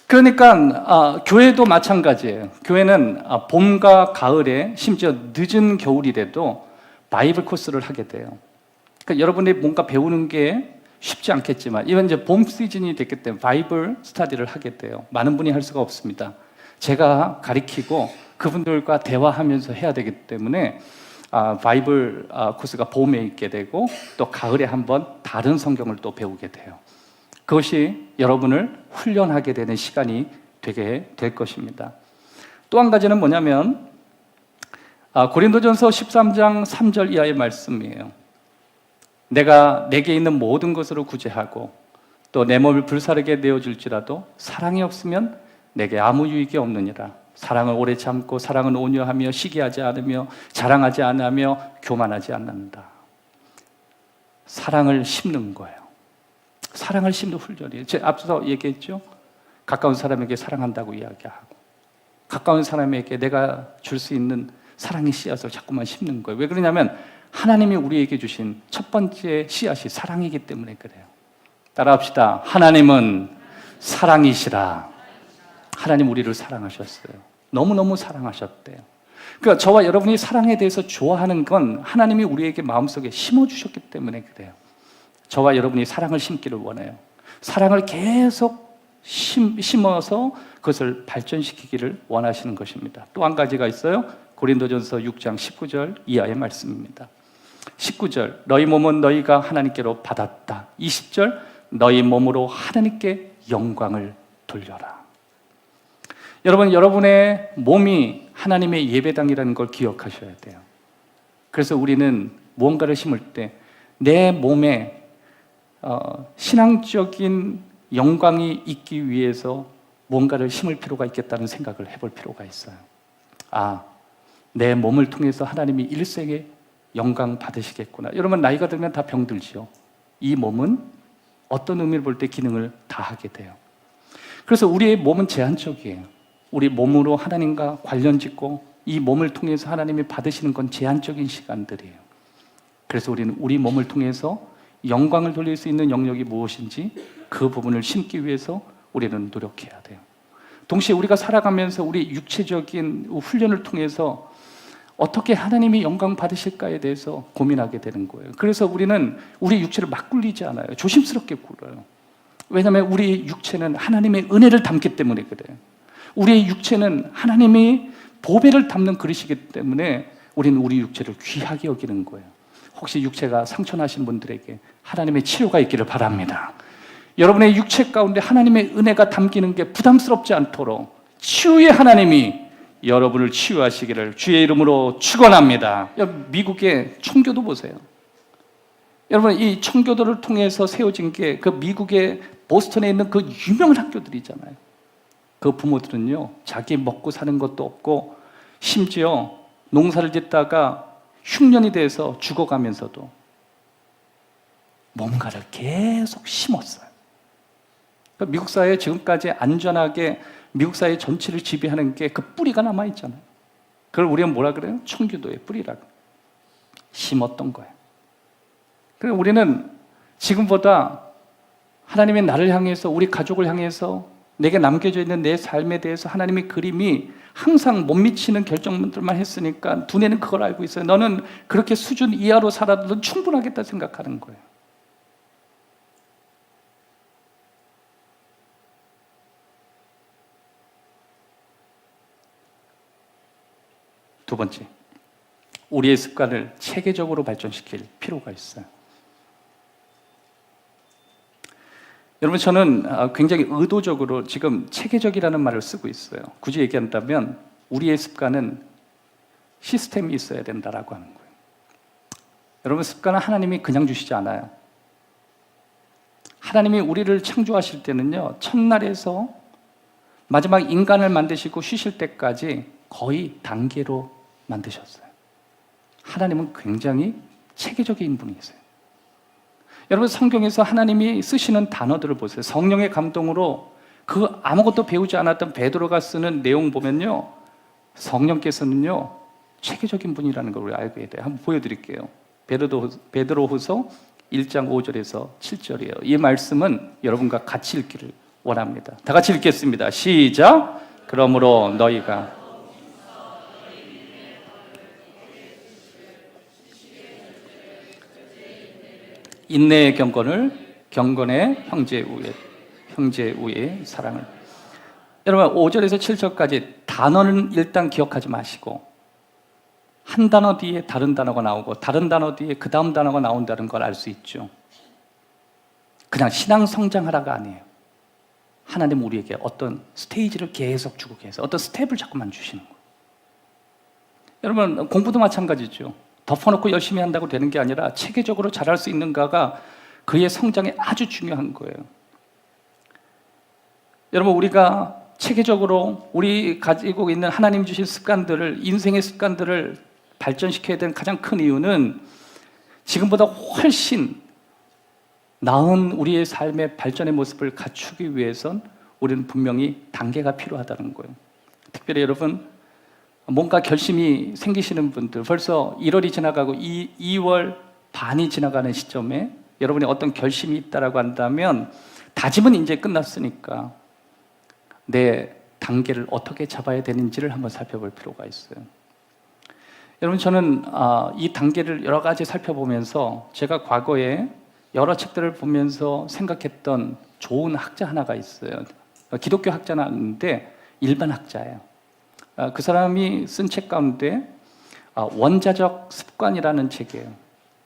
그러니까 교회도 마찬가지예요. 교회는 봄과 가을에 심지어 늦은 겨울이라도 바이블 코스를 하게 돼요. 그러니까 여러분이 뭔가 배우는 게 쉽지 않겠지만 이번 이제 봄 시즌이 됐기 때문에 바이블 스터디를 하게 돼요. 많은 분이 할 수가 없습니다. 제가 가리키고 그분들과 대화하면서 해야 되기 때문에 바이블 코스가 봄에 있게 되고 또 가을에 한번 다른 성경을 또 배우게 돼요. 그것이 여러분을 훈련하게 되는 시간이 되게 될 것입니다. 또 한 가지는 뭐냐면 고린도전서 13장 3절 이하의 말씀이에요. 내가 내게 있는 모든 것으로 구제하고 또 내 몸을 불사르게 내어줄지라도 사랑이 없으면 내게 아무 유익이 없느니라. 사랑을 오래 참고 사랑은 온유하며 시기하지 않으며 자랑하지 않으며 교만하지 않는다. 사랑을 심는 거예요. 사랑을 심는 훈련이에요. 제가 앞서 얘기했죠. 가까운 사람에게 사랑한다고 이야기하고 가까운 사람에게 내가 줄 수 있는 사랑의 씨앗을 자꾸만 심는 거예요. 왜 그러냐면 하나님이 우리에게 주신 첫 번째 씨앗이 사랑이기 때문에 그래요. 따라합시다. 하나님은 사랑이시라. 하나님 우리를 사랑하셨어요. 너무너무 사랑하셨대요. 그러니까 저와 여러분이 사랑에 대해서 좋아하는 건 하나님이 우리에게 마음속에 심어주셨기 때문에 그래요. 저와 여러분이 사랑을 심기를 원해요. 사랑을 계속 심어서 그것을 발전시키기를 원하시는 것입니다. 또 한 가지가 있어요. 고린도전서 6장 19절 이하의 말씀입니다. 19절 너희 몸은 너희가 하나님께로 받았다. 20절 너희 몸으로 하나님께 영광을 돌려라. 여러분, 여러분의 몸이 하나님의 예배당이라는 걸 기억하셔야 돼요. 그래서 우리는 무언가를 심을 때 내 몸에 신앙적인 영광이 있기 위해서 무언가를 심을 필요가 있겠다는 생각을 해볼 필요가 있어요. 내 몸을 통해서 하나님이 일생에 영광 받으시겠구나. 여러분 나이가 들면 다 병들지요. 이 몸은 어떤 의미를 볼 때 기능을 다 하게 돼요. 그래서 우리의 몸은 제한적이에요. 우리 몸으로 하나님과 관련 짓고 이 몸을 통해서 하나님이 받으시는 건 제한적인 시간들이에요. 그래서 우리는 우리 몸을 통해서 영광을 돌릴 수 있는 영역이 무엇인지 그 부분을 심기 위해서 우리는 노력해야 돼요. 동시에 우리가 살아가면서 우리 육체적인 훈련을 통해서 어떻게 하나님이 영광 받으실까에 대해서 고민하게 되는 거예요. 그래서 우리는 우리 육체를 막 굴리지 않아요. 조심스럽게 굴어요. 왜냐하면 우리 육체는 하나님의 은혜를 담기 때문에 그래요. 우리의 육체는 하나님이 보배를 담는 그릇이기 때문에 우리는 우리 육체를 귀하게 여기는 거예요. 혹시 육체가 상처나신 분들에게 하나님의 치료가 있기를 바랍니다. 여러분의 육체 가운데 하나님의 은혜가 담기는 게 부담스럽지 않도록 치유의 하나님이 여러분을 치유하시기를 주의 이름으로 축원합니다. 미국의 청교도 보세요. 여러분 이 청교도를 통해서 세워진 게 그 미국의 보스턴에 있는 그 유명한 학교들이잖아요. 그 부모들은요 자기 먹고 사는 것도 없고 심지어 농사를 짓다가 흉년이 돼서 죽어가면서도 뭔가를 계속 심었어요. 그러니까 미국 사회에 지금까지 안전하게 미국 사회 전체를 지배하는 게 그 뿌리가 남아있잖아요. 그걸 우리가 뭐라 그래요? 청교도의 뿌리라고. 심었던 거예요. 그래서 우리는 지금보다 하나님의 나를 향해서 우리 가족을 향해서 내게 남겨져 있는 내 삶에 대해서 하나님의 그림이 항상 못 미치는 결정들만 했으니까 두뇌는 그걸 알고 있어요. 너는 그렇게 수준 이하로 살아도 충분하겠다 생각하는 거예요. 두 번째, 우리의 습관을 체계적으로 발전시킬 필요가 있어요. 여러분 저는 굉장히 의도적으로 지금 체계적이라는 말을 쓰고 있어요. 굳이 얘기한다면 우리의 습관은 시스템이 있어야 된다라고 하는 거예요. 여러분 습관은 하나님이 그냥 주시지 않아요. 하나님이 우리를 창조하실 때는요 첫날에서 마지막 인간을 만드시고 쉬실 때까지 거의 단계로 만드셨어요. 하나님은 굉장히 체계적인 분이세요. 여러분 성경에서 하나님이 쓰시는 단어들을 보세요. 성령의 감동으로 그 아무것도 배우지 않았던 베드로가 쓰는 내용 보면요, 성령께서는요 체계적인 분이라는 걸 우리 알게 돼요. 한번 보여드릴게요. 베드로후서 1장 5절에서 7절이에요. 이 말씀은 여러분과 같이 읽기를 원합니다. 다 같이 읽겠습니다. 시작. 그러므로 너희가 인내의 경건의 형제 우애 사랑을. 여러분 5절에서 7절까지 단어는 일단 기억하지 마시고 한 단어 뒤에 다른 단어가 나오고 다른 단어 뒤에 그 다음 단어가 나온다는 걸 알 수 있죠. 그냥 신앙 성장하라가 아니에요. 하나님 우리에게 어떤 스테이지를 계속 주고 계세요. 어떤 스텝을 자꾸만 주시는 거예요. 여러분 공부도 마찬가지죠. 덮어놓고 열심히 한다고 되는 게 아니라 체계적으로 잘할 수 있는가가 그의 성장에 아주 중요한 거예요. 여러분 우리가 체계적으로 우리 가지고 있는 하나님 주신 습관들을, 인생의 습관들을 발전시켜야 되는 가장 큰 이유는 지금보다 훨씬 나은 우리의 삶의 발전의 모습을 갖추기 위해선 우리는 분명히 단계가 필요하다는 거예요. 특별히 여러분 뭔가 결심이 생기시는 분들, 벌써 1월이 지나가고 2월 반이 지나가는 시점에 여러분이 어떤 결심이 있다라고 한다면 다짐은 이제 끝났으니까 내 단계를 어떻게 잡아야 되는지를 한번 살펴볼 필요가 있어요. 여러분 저는 이 단계를 여러 가지 살펴보면서 제가 과거에 여러 책들을 보면서 생각했던 좋은 학자 하나가 있어요. 기독교 학자는 아닌데 일반 학자예요. 그 사람이 쓴 책 가운데 원자적 습관이라는 책이에요.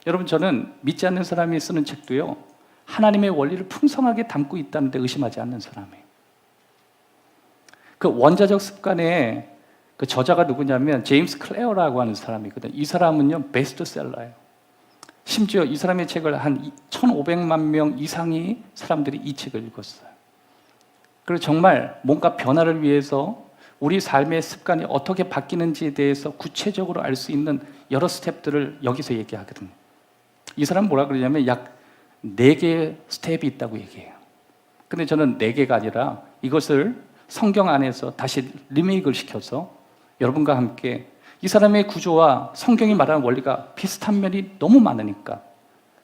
여러분 저는 믿지 않는 사람이 쓰는 책도요 하나님의 원리를 풍성하게 담고 있다는 데 의심하지 않는 사람이에요. 그 원자적 습관의 그 저자가 누구냐면 제임스 클레어라고 하는 사람이거든요. 이 사람은요 베스트셀러예요. 심지어 이 사람의 책을 한 1,500만 명 이상의 사람들이 이 책을 읽었어요. 그리고 정말 뭔가 변화를 위해서 우리 삶의 습관이 어떻게 바뀌는지에 대해서 구체적으로 알 수 있는 여러 스텝들을 여기서 얘기하거든요. 이 사람은 뭐라 그러냐면 약 4개의 스텝이 있다고 얘기해요. 근데 저는 4개가 아니라 이것을 성경 안에서 다시 리메이크를 시켜서 여러분과 함께 이 사람의 구조와 성경이 말하는 원리가 비슷한 면이 너무 많으니까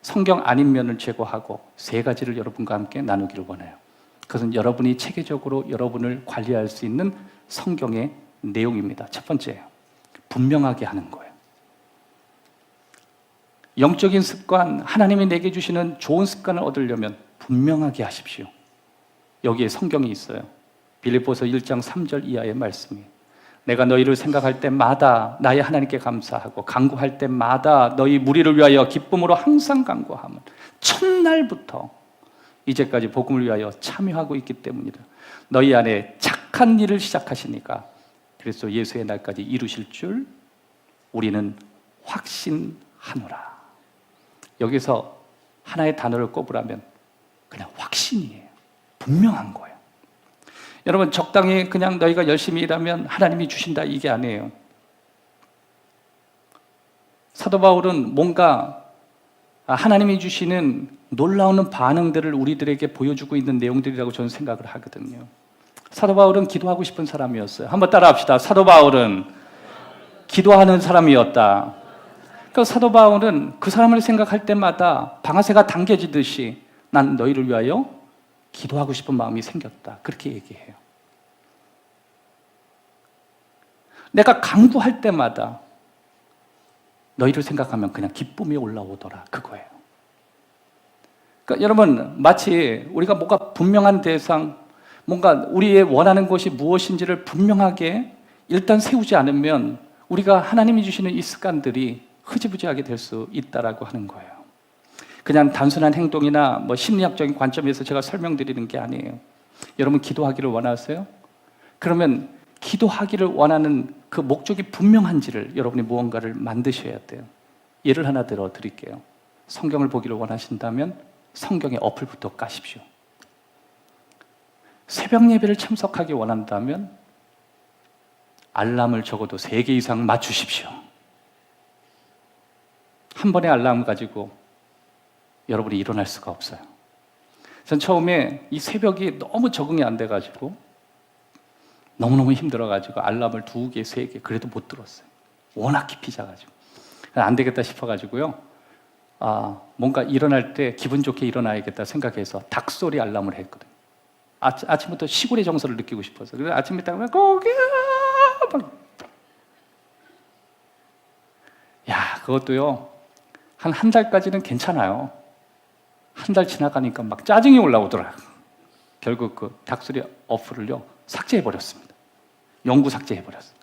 성경 아닌 면을 제거하고 3가지를 여러분과 함께 나누기를 원해요. 그것은 여러분이 체계적으로 여러분을 관리할 수 있는 성경의 내용입니다. 첫 번째예요. 분명하게 하는 거예요. 영적인 습관, 하나님이 내게 주시는 좋은 습관을 얻으려면 분명하게 하십시오. 여기에 성경이 있어요. 빌립보서 1장 3절 이하의 말씀이 내가 너희를 생각할 때마다 나의 하나님께 감사하고 간구할 때마다 너희 무리를 위하여 기쁨으로 항상 간구함은 첫날부터 이제까지 복음을 위하여 참여하고 있기 때문이다. 너희 안에 착한 일을 시작하시니까 그리스도 예수의 날까지 이루실 줄 우리는 확신하노라. 여기서 하나의 단어를 꼽으라면 그냥 확신이에요. 분명한 거예요. 여러분 적당히 그냥 너희가 열심히 일하면 하나님이 주신다 이게 아니에요. 사도 바울은 뭔가 하나님이 주시는 놀라운 반응들을 우리들에게 보여주고 있는 내용들이라고 저는 생각을 하거든요. 사도 바울은 기도하고 싶은 사람이었어요. 한번 따라합시다. 사도 바울은 기도하는 사람이었다. 그러니까 사도 바울은 그 사람을 생각할 때마다 방아쇠가 당겨지듯이 난 너희를 위하여 기도하고 싶은 마음이 생겼다. 그렇게 얘기해요. 내가 간구할 때마다 너희를 생각하면 그냥 기쁨이 올라오더라. 그거예요. 그러니까 여러분 마치 우리가 뭔가 분명한 대상, 뭔가 우리의 원하는 것이 무엇인지를 분명하게 일단 세우지 않으면 우리가 하나님이 주시는 이 습관들이 흐지부지하게 될 수 있다라고 하는 거예요. 그냥 단순한 행동이나 심리학적인 관점에서 제가 설명드리는 게 아니에요. 여러분 기도하기를 원하세요? 그러면 기도하기를 원하는 그 목적이 분명한지를 여러분이 무언가를 만드셔야 돼요. 예를 하나 들어 드릴게요. 성경을 보기를 원하신다면 성경의 어플부터 까십시오. 새벽 예배를 참석하기 원한다면 알람을 적어도 3개 이상 맞추십시오. 한 번의 알람 가지고 여러분이 일어날 수가 없어요. 전 처음에 이 새벽이 너무 적응이 안 돼가지고 너무너무 힘들어가지고 알람을 2개, 3개 그래도 못 들었어요. 워낙 깊이 자가지고. 안 되겠다 싶어가지고요. 뭔가 일어날 때 기분 좋게 일어나야겠다 생각해서 닭소리 알람을 했거든요. 아침부터 시골의 정서를 느끼고 싶어서. 그래서 아침에 딱 고기야 막. 야, 그것도요. 한 달까지는 괜찮아요. 한 달 지나가니까 막 짜증이 올라오더라고요. 결국 그 닭소리 어플을요 삭제해버렸습니다. 영구 삭제해버렸어요.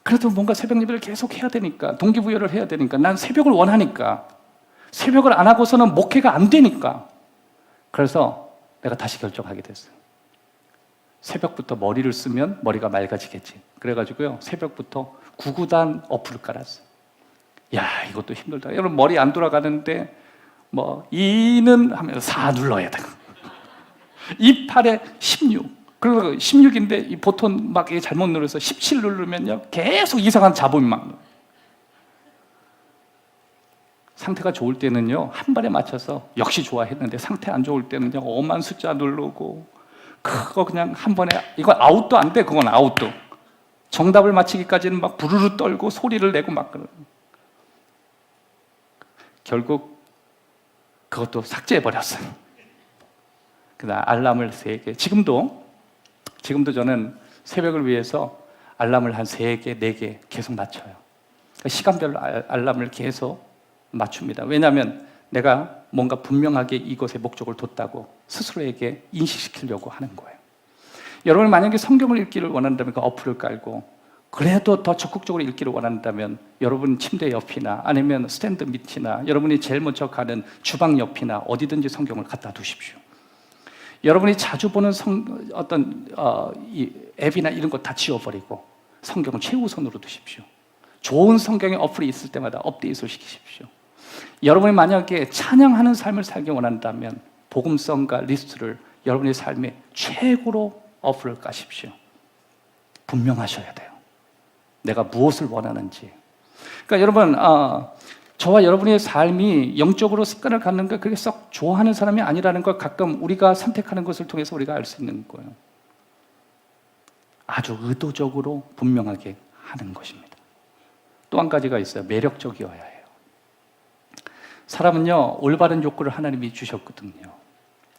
그래도 뭔가 새벽 예배를 계속 해야 되니까, 동기부여를 해야 되니까, 난 새벽을 원하니까, 새벽을 안 하고서는 목회가 안 되니까, 그래서 내가 다시 결정하게 됐어요. 새벽부터 머리를 쓰면 머리가 맑아지겠지. 그래가지고요 새벽부터 구구단 어플을 깔았어요. 야, 이것도 힘들다. 여러분 머리 안 돌아가는데 뭐 2는 하면 4 눌러야 돼. 28에 16. 그리고 16인데 이 보통 막 잘못 눌러서 17 누르면요 계속 이상한 잡음이 막. 상태가 좋을 때는요 한 발에 맞춰서 역시 좋아했는데, 상태 안 좋을 때는요 엄한 숫자 누르고 그거 그냥 한 번에, 이거 아웃도 안 돼. 그건 아웃도. 정답을 맞히기까지는 막 부르르 떨고 소리를 내고 막 그러고. 결국 그것도 삭제해버렸어요. 그다음 알람을 3개. 지금도 저는 새벽을 위해서 알람을 한 3개, 4개 계속 맞춰요. 그러니까 시간별로 알람을 계속 맞춥니다. 왜냐하면 내가 뭔가 분명하게 이것의 목적을 뒀다고 스스로에게 인식시키려고 하는 거예요. 여러분 만약에 성경을 읽기를 원한다면 그 어플을 깔고, 그래도 더 적극적으로 읽기를 원한다면 여러분 침대 옆이나 아니면 스탠드 밑이나 여러분이 제일 먼저 가는 주방 옆이나 어디든지 성경을 갖다 두십시오. 여러분이 자주 보는 이 앱이나 이런 거 다 지워버리고 성경을 최우선으로 두십시오. 좋은 성경의 어플이 있을 때마다 업데이트를 시키십시오. 여러분이 만약에 찬양하는 삶을 살기 원한다면 복음성과 리스트를 여러분의 삶의 최고로 어플을 까십시오. 분명하셔야 돼요. 내가 무엇을 원하는지. 그러니까 여러분, 저와 여러분의 삶이 영적으로 습관을 갖는 거 그게 썩 좋아하는 사람이 아니라는 걸 가끔 우리가 선택하는 것을 통해서 우리가 알 수 있는 거예요. 아주 의도적으로 분명하게 하는 것입니다. 또 한 가지가 있어요. 매력적이어야 해요. 사람은요 올바른 욕구를 하나님이 주셨거든요.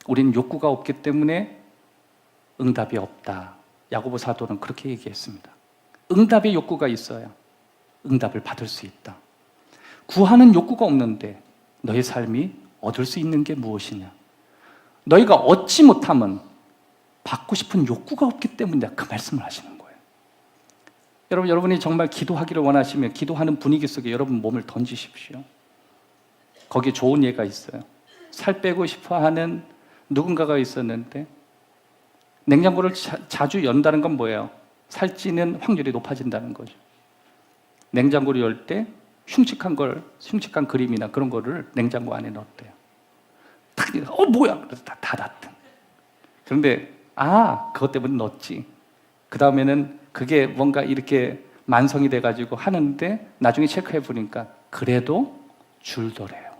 우리는 욕구가 없기 때문에 응답이 없다. 야고보 사도는 그렇게 얘기했습니다. 응답의 욕구가 있어야 응답을 받을 수 있다. 구하는 욕구가 없는데 너의 삶이 얻을 수 있는 게 무엇이냐? 너희가 얻지 못하면 받고 싶은 욕구가 없기 때문에 그 말씀을 하시는 거예요. 여러분이 정말 기도하기를 원하시면 기도하는 분위기 속에 여러분 몸을 던지십시오. 거기에 좋은 예가 있어요. 살 빼고 싶어 하는 누군가가 있었는데 냉장고를 자주 연다는 건 뭐예요? 살찌는 확률이 높아진다는 거죠. 냉장고를 열 때 흉측한 그림이나 그런 거를 냉장고 안에 넣었대요. 탁, 뭐야? 그래서 다 닫았대. 그런데 그것 때문에 넣었지. 그 다음에는 그게 뭔가 이렇게 만성이 돼가지고 하는데 나중에 체크해 보니까 그래도 줄더래요.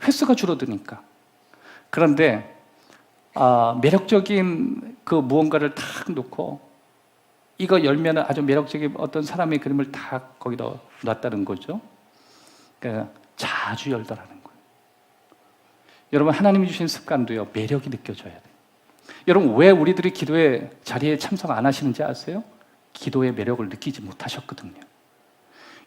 횟수가 줄어드니까. 그런데 매력적인 그 무언가를 탁 놓고 이거 열면 아주 매력적인 어떤 사람의 그림을 다 거기다 놨다는 거죠. 그러니까 자주 열더라는 거예요. 여러분 하나님이 주신 습관도요 매력이 느껴져야 돼요. 여러분 왜 우리들이 기도의 자리에 참석 안 하시는지 아세요? 기도의 매력을 느끼지 못하셨거든요.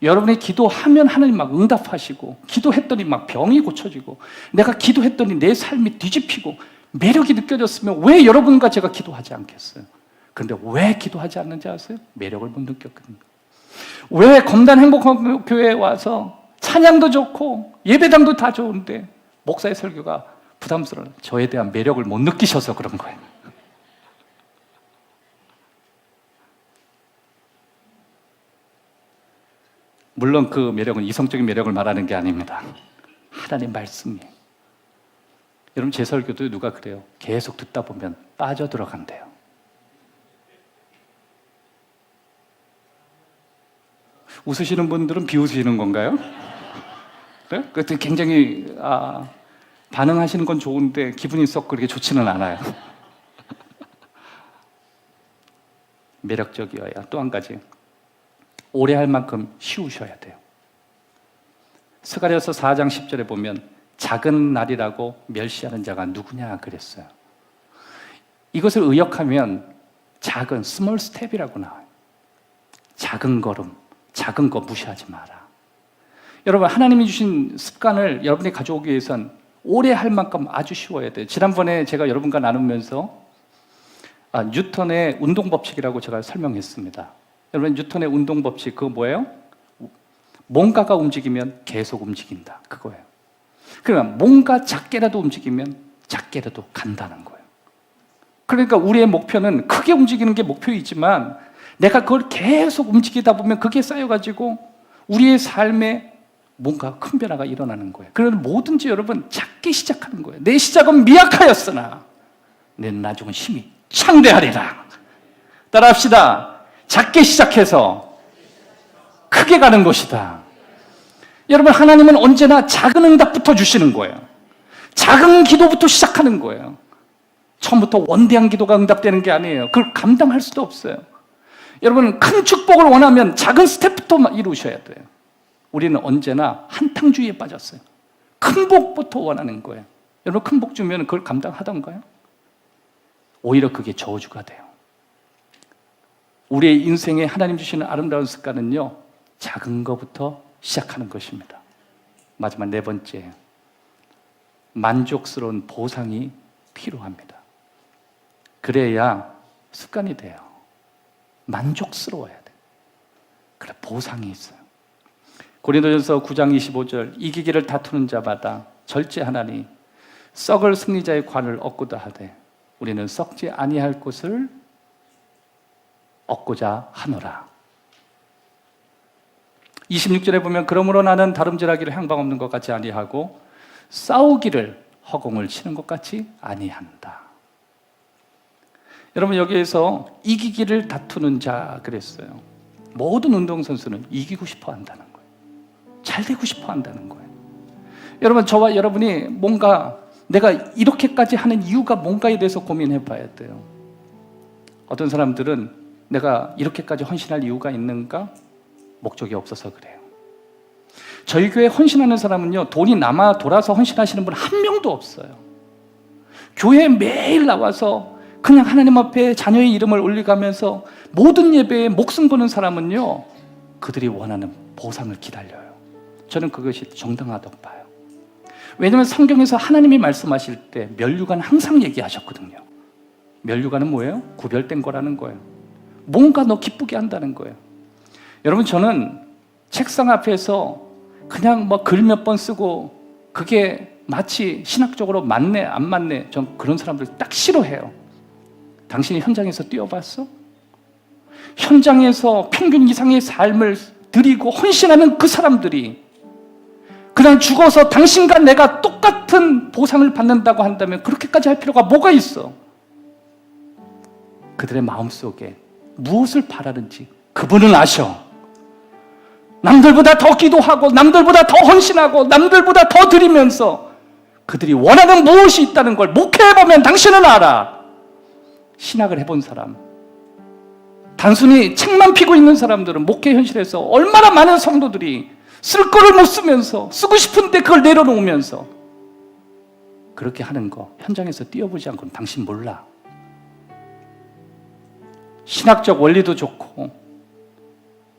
여러분이 기도하면 하나님 막 응답하시고, 기도했더니 막 병이 고쳐지고, 내가 기도했더니 내 삶이 뒤집히고 매력이 느껴졌으면 왜 여러분과 제가 기도하지 않겠어요? 그런데 왜 기도하지 않는지 아세요? 매력을 못 느꼈거든요. 왜 검단 행복한 교회에 와서 찬양도 좋고 예배당도 다 좋은데 목사의 설교가 부담스러워요? 저에 대한 매력을 못 느끼셔서 그런 거예요. 물론 그 매력은 이성적인 매력을 말하는 게 아닙니다. 하나님 말씀이에요. 여러분 제 설교도 누가 그래요? 계속 듣다 보면 빠져들어간대요. 웃으시는 분들은 비웃으시는 건가요? 그래? 그때 굉장히 반응하시는 건 좋은데 기분이 썩 그렇게 좋지는 않아요. 매력적이어야. 또 한 가지, 오래 할 만큼 쉬우셔야 돼요. 스가랴서 4장 10절에 보면 작은 날이라고 멸시하는 자가 누구냐 그랬어요. 이것을 의역하면 작은 스몰 스텝이라고 나와요. 작은 걸음, 작은 거 무시하지 마라. 여러분, 하나님이 주신 습관을 여러분이 가져오기 위해선 오래 할 만큼 아주 쉬워야 돼요. 지난번에 제가 여러분과 나누면서 뉴턴의 운동 법칙이라고 제가 설명했습니다. 여러분, 뉴턴의 운동 법칙 그거 뭐예요? 뭔가가 움직이면 계속 움직인다, 그거예요. 그러면 뭔가 작게라도 움직이면 작게라도 간다는 거예요. 그러니까 우리의 목표는 크게 움직이는 게 목표이지만 내가 그걸 계속 움직이다 보면 그게 쌓여가지고 우리의 삶에 뭔가 큰 변화가 일어나는 거예요. 그래서 뭐든지 여러분 작게 시작하는 거예요. 내 시작은 미약하였으나 내 나중은 힘이 창대하리라. 따라합시다. 작게 시작해서 크게 가는 것이다. 여러분, 하나님은 언제나 작은 응답부터 주시는 거예요. 작은 기도부터 시작하는 거예요. 처음부터 원대한 기도가 응답되는 게 아니에요. 그걸 감당할 수도 없어요. 여러분, 큰 축복을 원하면 작은 스텝부터 이루셔야 돼요. 우리는 언제나 한탕주의에 빠졌어요. 큰 복부터 원하는 거예요. 여러분, 큰 복 주면 그걸 감당하던가요? 오히려 그게 저주가 돼요. 우리의 인생에 하나님 주시는 아름다운 습관은요, 작은 것부터 시작하는 것입니다. 마지막 네 번째, 만족스러운 보상이 필요합니다. 그래야 습관이 돼요. 만족스러워야 돼요. 그래, 보상이 있어요. 고린도전서 9장 25절, 이기기를 다투는 자마다 절제하나니 썩을 승리자의 관을 얻고자 하되 우리는 썩지 아니할 것을 얻고자 하노라. 26절에 보면 그러므로 나는 다름질하기를 향방 없는 것 같이 아니하고 싸우기를 허공을 치는 것 같이 아니한다. 여러분, 여기에서 이기기를 다투는 자 그랬어요. 모든 운동선수는 이기고 싶어 한다는 거예요. 잘 되고 싶어 한다는 거예요. 여러분, 저와 여러분이 뭔가 내가 이렇게까지 하는 이유가 뭔가에 대해서 고민해 봐야 돼요. 어떤 사람들은 내가 이렇게까지 헌신할 이유가 있는가? 목적이 없어서 그래요. 저희 교회 헌신하는 사람은요, 돈이 남아 돌아서 헌신하시는 분 한 명도 없어요. 교회에 매일 나와서 그냥 하나님 앞에 자녀의 이름을 올려가면서 모든 예배에 목숨 거는 사람은요, 그들이 원하는 보상을 기다려요. 저는 그것이 정당하다고 봐요. 왜냐하면 성경에서 하나님이 말씀하실 때 면류관 항상 얘기하셨거든요. 면류관은 뭐예요? 구별된 거라는 거예요. 뭔가 너 기쁘게 한다는 거예요. 여러분, 저는 책상 앞에서 그냥 뭐 글 몇 번 쓰고 그게 마치 신학적으로 맞네 안 맞네, 전 그런 사람들 딱 싫어해요. 당신이 현장에서 뛰어봤어? 현장에서 평균 이상의 삶을 드리고 헌신하는 그 사람들이 그냥 죽어서 당신과 내가 똑같은 보상을 받는다고 한다면 그렇게까지 할 필요가 뭐가 있어? 그들의 마음속에 무엇을 바라는지 그분은 아셔. 남들보다 더 기도하고 남들보다 더 헌신하고 남들보다 더 드리면서 그들이 원하는 무엇이 있다는 걸 목회해보면 당신은 알아. 신학을 해본 사람, 단순히 책만 피고 있는 사람들은 목회 현실에서 얼마나 많은 성도들이 쓸 거를 못 쓰면서 쓰고 싶은데 그걸 내려놓으면서 그렇게 하는 거 현장에서 뛰어보지 않고는 당신 몰라. 신학적 원리도 좋고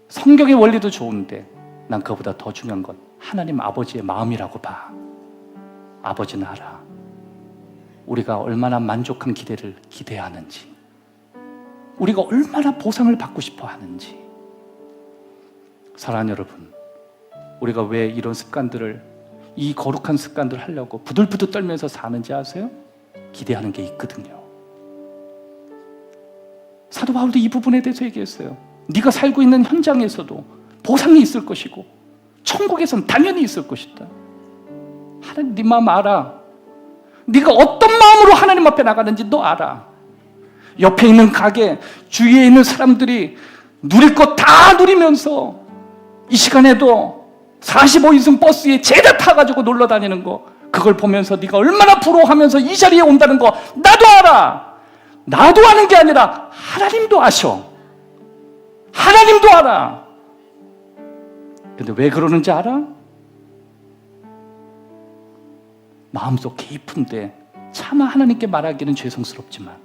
성경의 원리도 좋은데 난 그보다 더 중요한 건 하나님 아버지의 마음이라고 봐. 아버지는 알아. 우리가 얼마나 만족한 기대를 기대하는지, 우리가 얼마나 보상을 받고 싶어 하는지. 사랑하는 여러분, 우리가 왜 이런 습관들을, 이 거룩한 습관들을 하려고 부들부들 떨면서 사는지 아세요? 기대하는 게 있거든요. 사도 바울도 이 부분에 대해서 얘기했어요. 네가 살고 있는 현장에서도 보상이 있을 것이고 천국에선 당연히 있을 것이다. 하나님 네 마음 알아. 네가 어떤 마음으로 하나님 앞에 나가는지 너 알아. 옆에 있는 가게, 주위에 있는 사람들이 누릴 것 다 누리면서 이 시간에도 45인승 버스에 죄다 타가지고 놀러 다니는 거, 그걸 보면서 네가 얼마나 부러워하면서 이 자리에 온다는 거 나도 알아. 나도 아는 게 아니라 하나님도 아셔. 하나님도 알아. 근데 왜 그러는지 알아? 마음속 깊은데 차마 하나님께 말하기는 죄송스럽지만,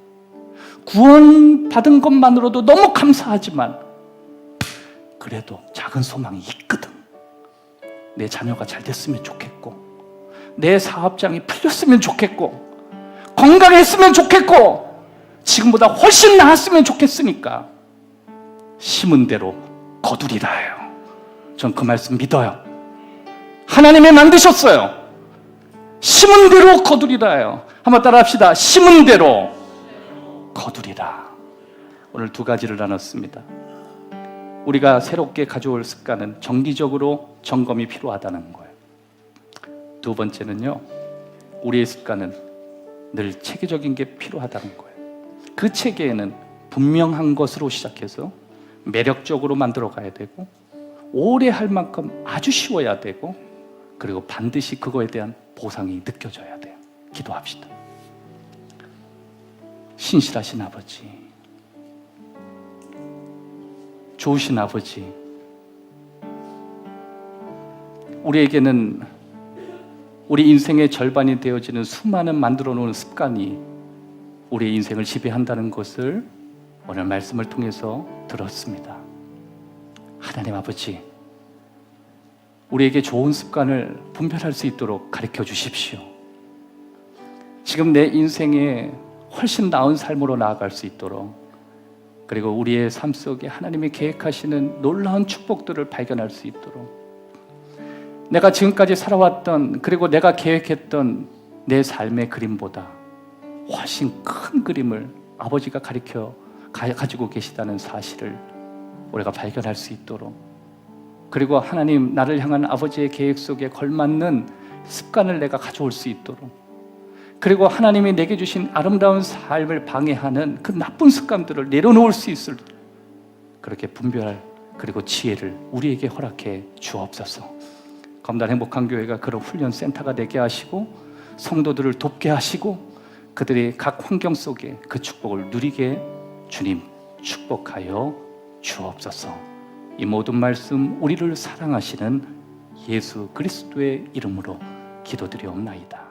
구원받은 것만으로도 너무 감사하지만, 그래도 작은 소망이 있거든. 내 자녀가 잘 됐으면 좋겠고, 내 사업장이 풀렸으면 좋겠고, 건강했으면 좋겠고, 지금보다 훨씬 나았으면 좋겠으니까 심은 대로 거두리라요. 전 그 말씀 믿어요. 하나님이 만드셨어요. 심은 대로 거두리라요. 한번 따라 합시다. 심은 대로 거두리라. 오늘 두 가지를 나눴습니다. 우리가 새롭게 가져올 습관은 정기적으로 점검이 필요하다는 거예요. 두 번째는요, 우리의 습관은 늘 체계적인 게 필요하다는 거예요. 그 체계에는 분명한 것으로 시작해서 매력적으로 만들어 가야 되고, 오래 할 만큼 아주 쉬워야 되고, 그리고 반드시 그거에 대한 보상이 느껴져야 돼요. 기도합시다. 신실하신 아버지, 좋으신 아버지, 우리에게는 우리 인생의 절반이 되어지는 수많은 만들어 놓은 습관이 우리의 인생을 지배한다는 것을 오늘 말씀을 통해서 들었습니다. 하나님 아버지, 우리에게 좋은 습관을 분별할 수 있도록 가르쳐 주십시오. 지금 내 인생에 훨씬 나은 삶으로 나아갈 수 있도록, 그리고 우리의 삶 속에 하나님이 계획하시는 놀라운 축복들을 발견할 수 있도록, 내가 지금까지 살아왔던, 그리고 내가 계획했던 내 삶의 그림보다 훨씬 큰 그림을 아버지가 가지고 계시다는 사실을 우리가 발견할 수 있도록, 그리고 하나님, 나를 향한 아버지의 계획 속에 걸맞는 습관을 내가 가져올 수 있도록, 그리고 하나님이 내게 주신 아름다운 삶을 방해하는 그 나쁜 습관들을 내려놓을 수 있을, 그렇게 분별할, 그리고 지혜를 우리에게 허락해 주옵소서. 검단 행복한 교회가 그런 훈련 센터가 되게 하시고, 성도들을 돕게 하시고, 그들이 각 환경 속에 그 축복을 누리게 주님 축복하여 주옵소서. 이 모든 말씀 우리를 사랑하시는 예수 그리스도의 이름으로 기도드리옵나이다.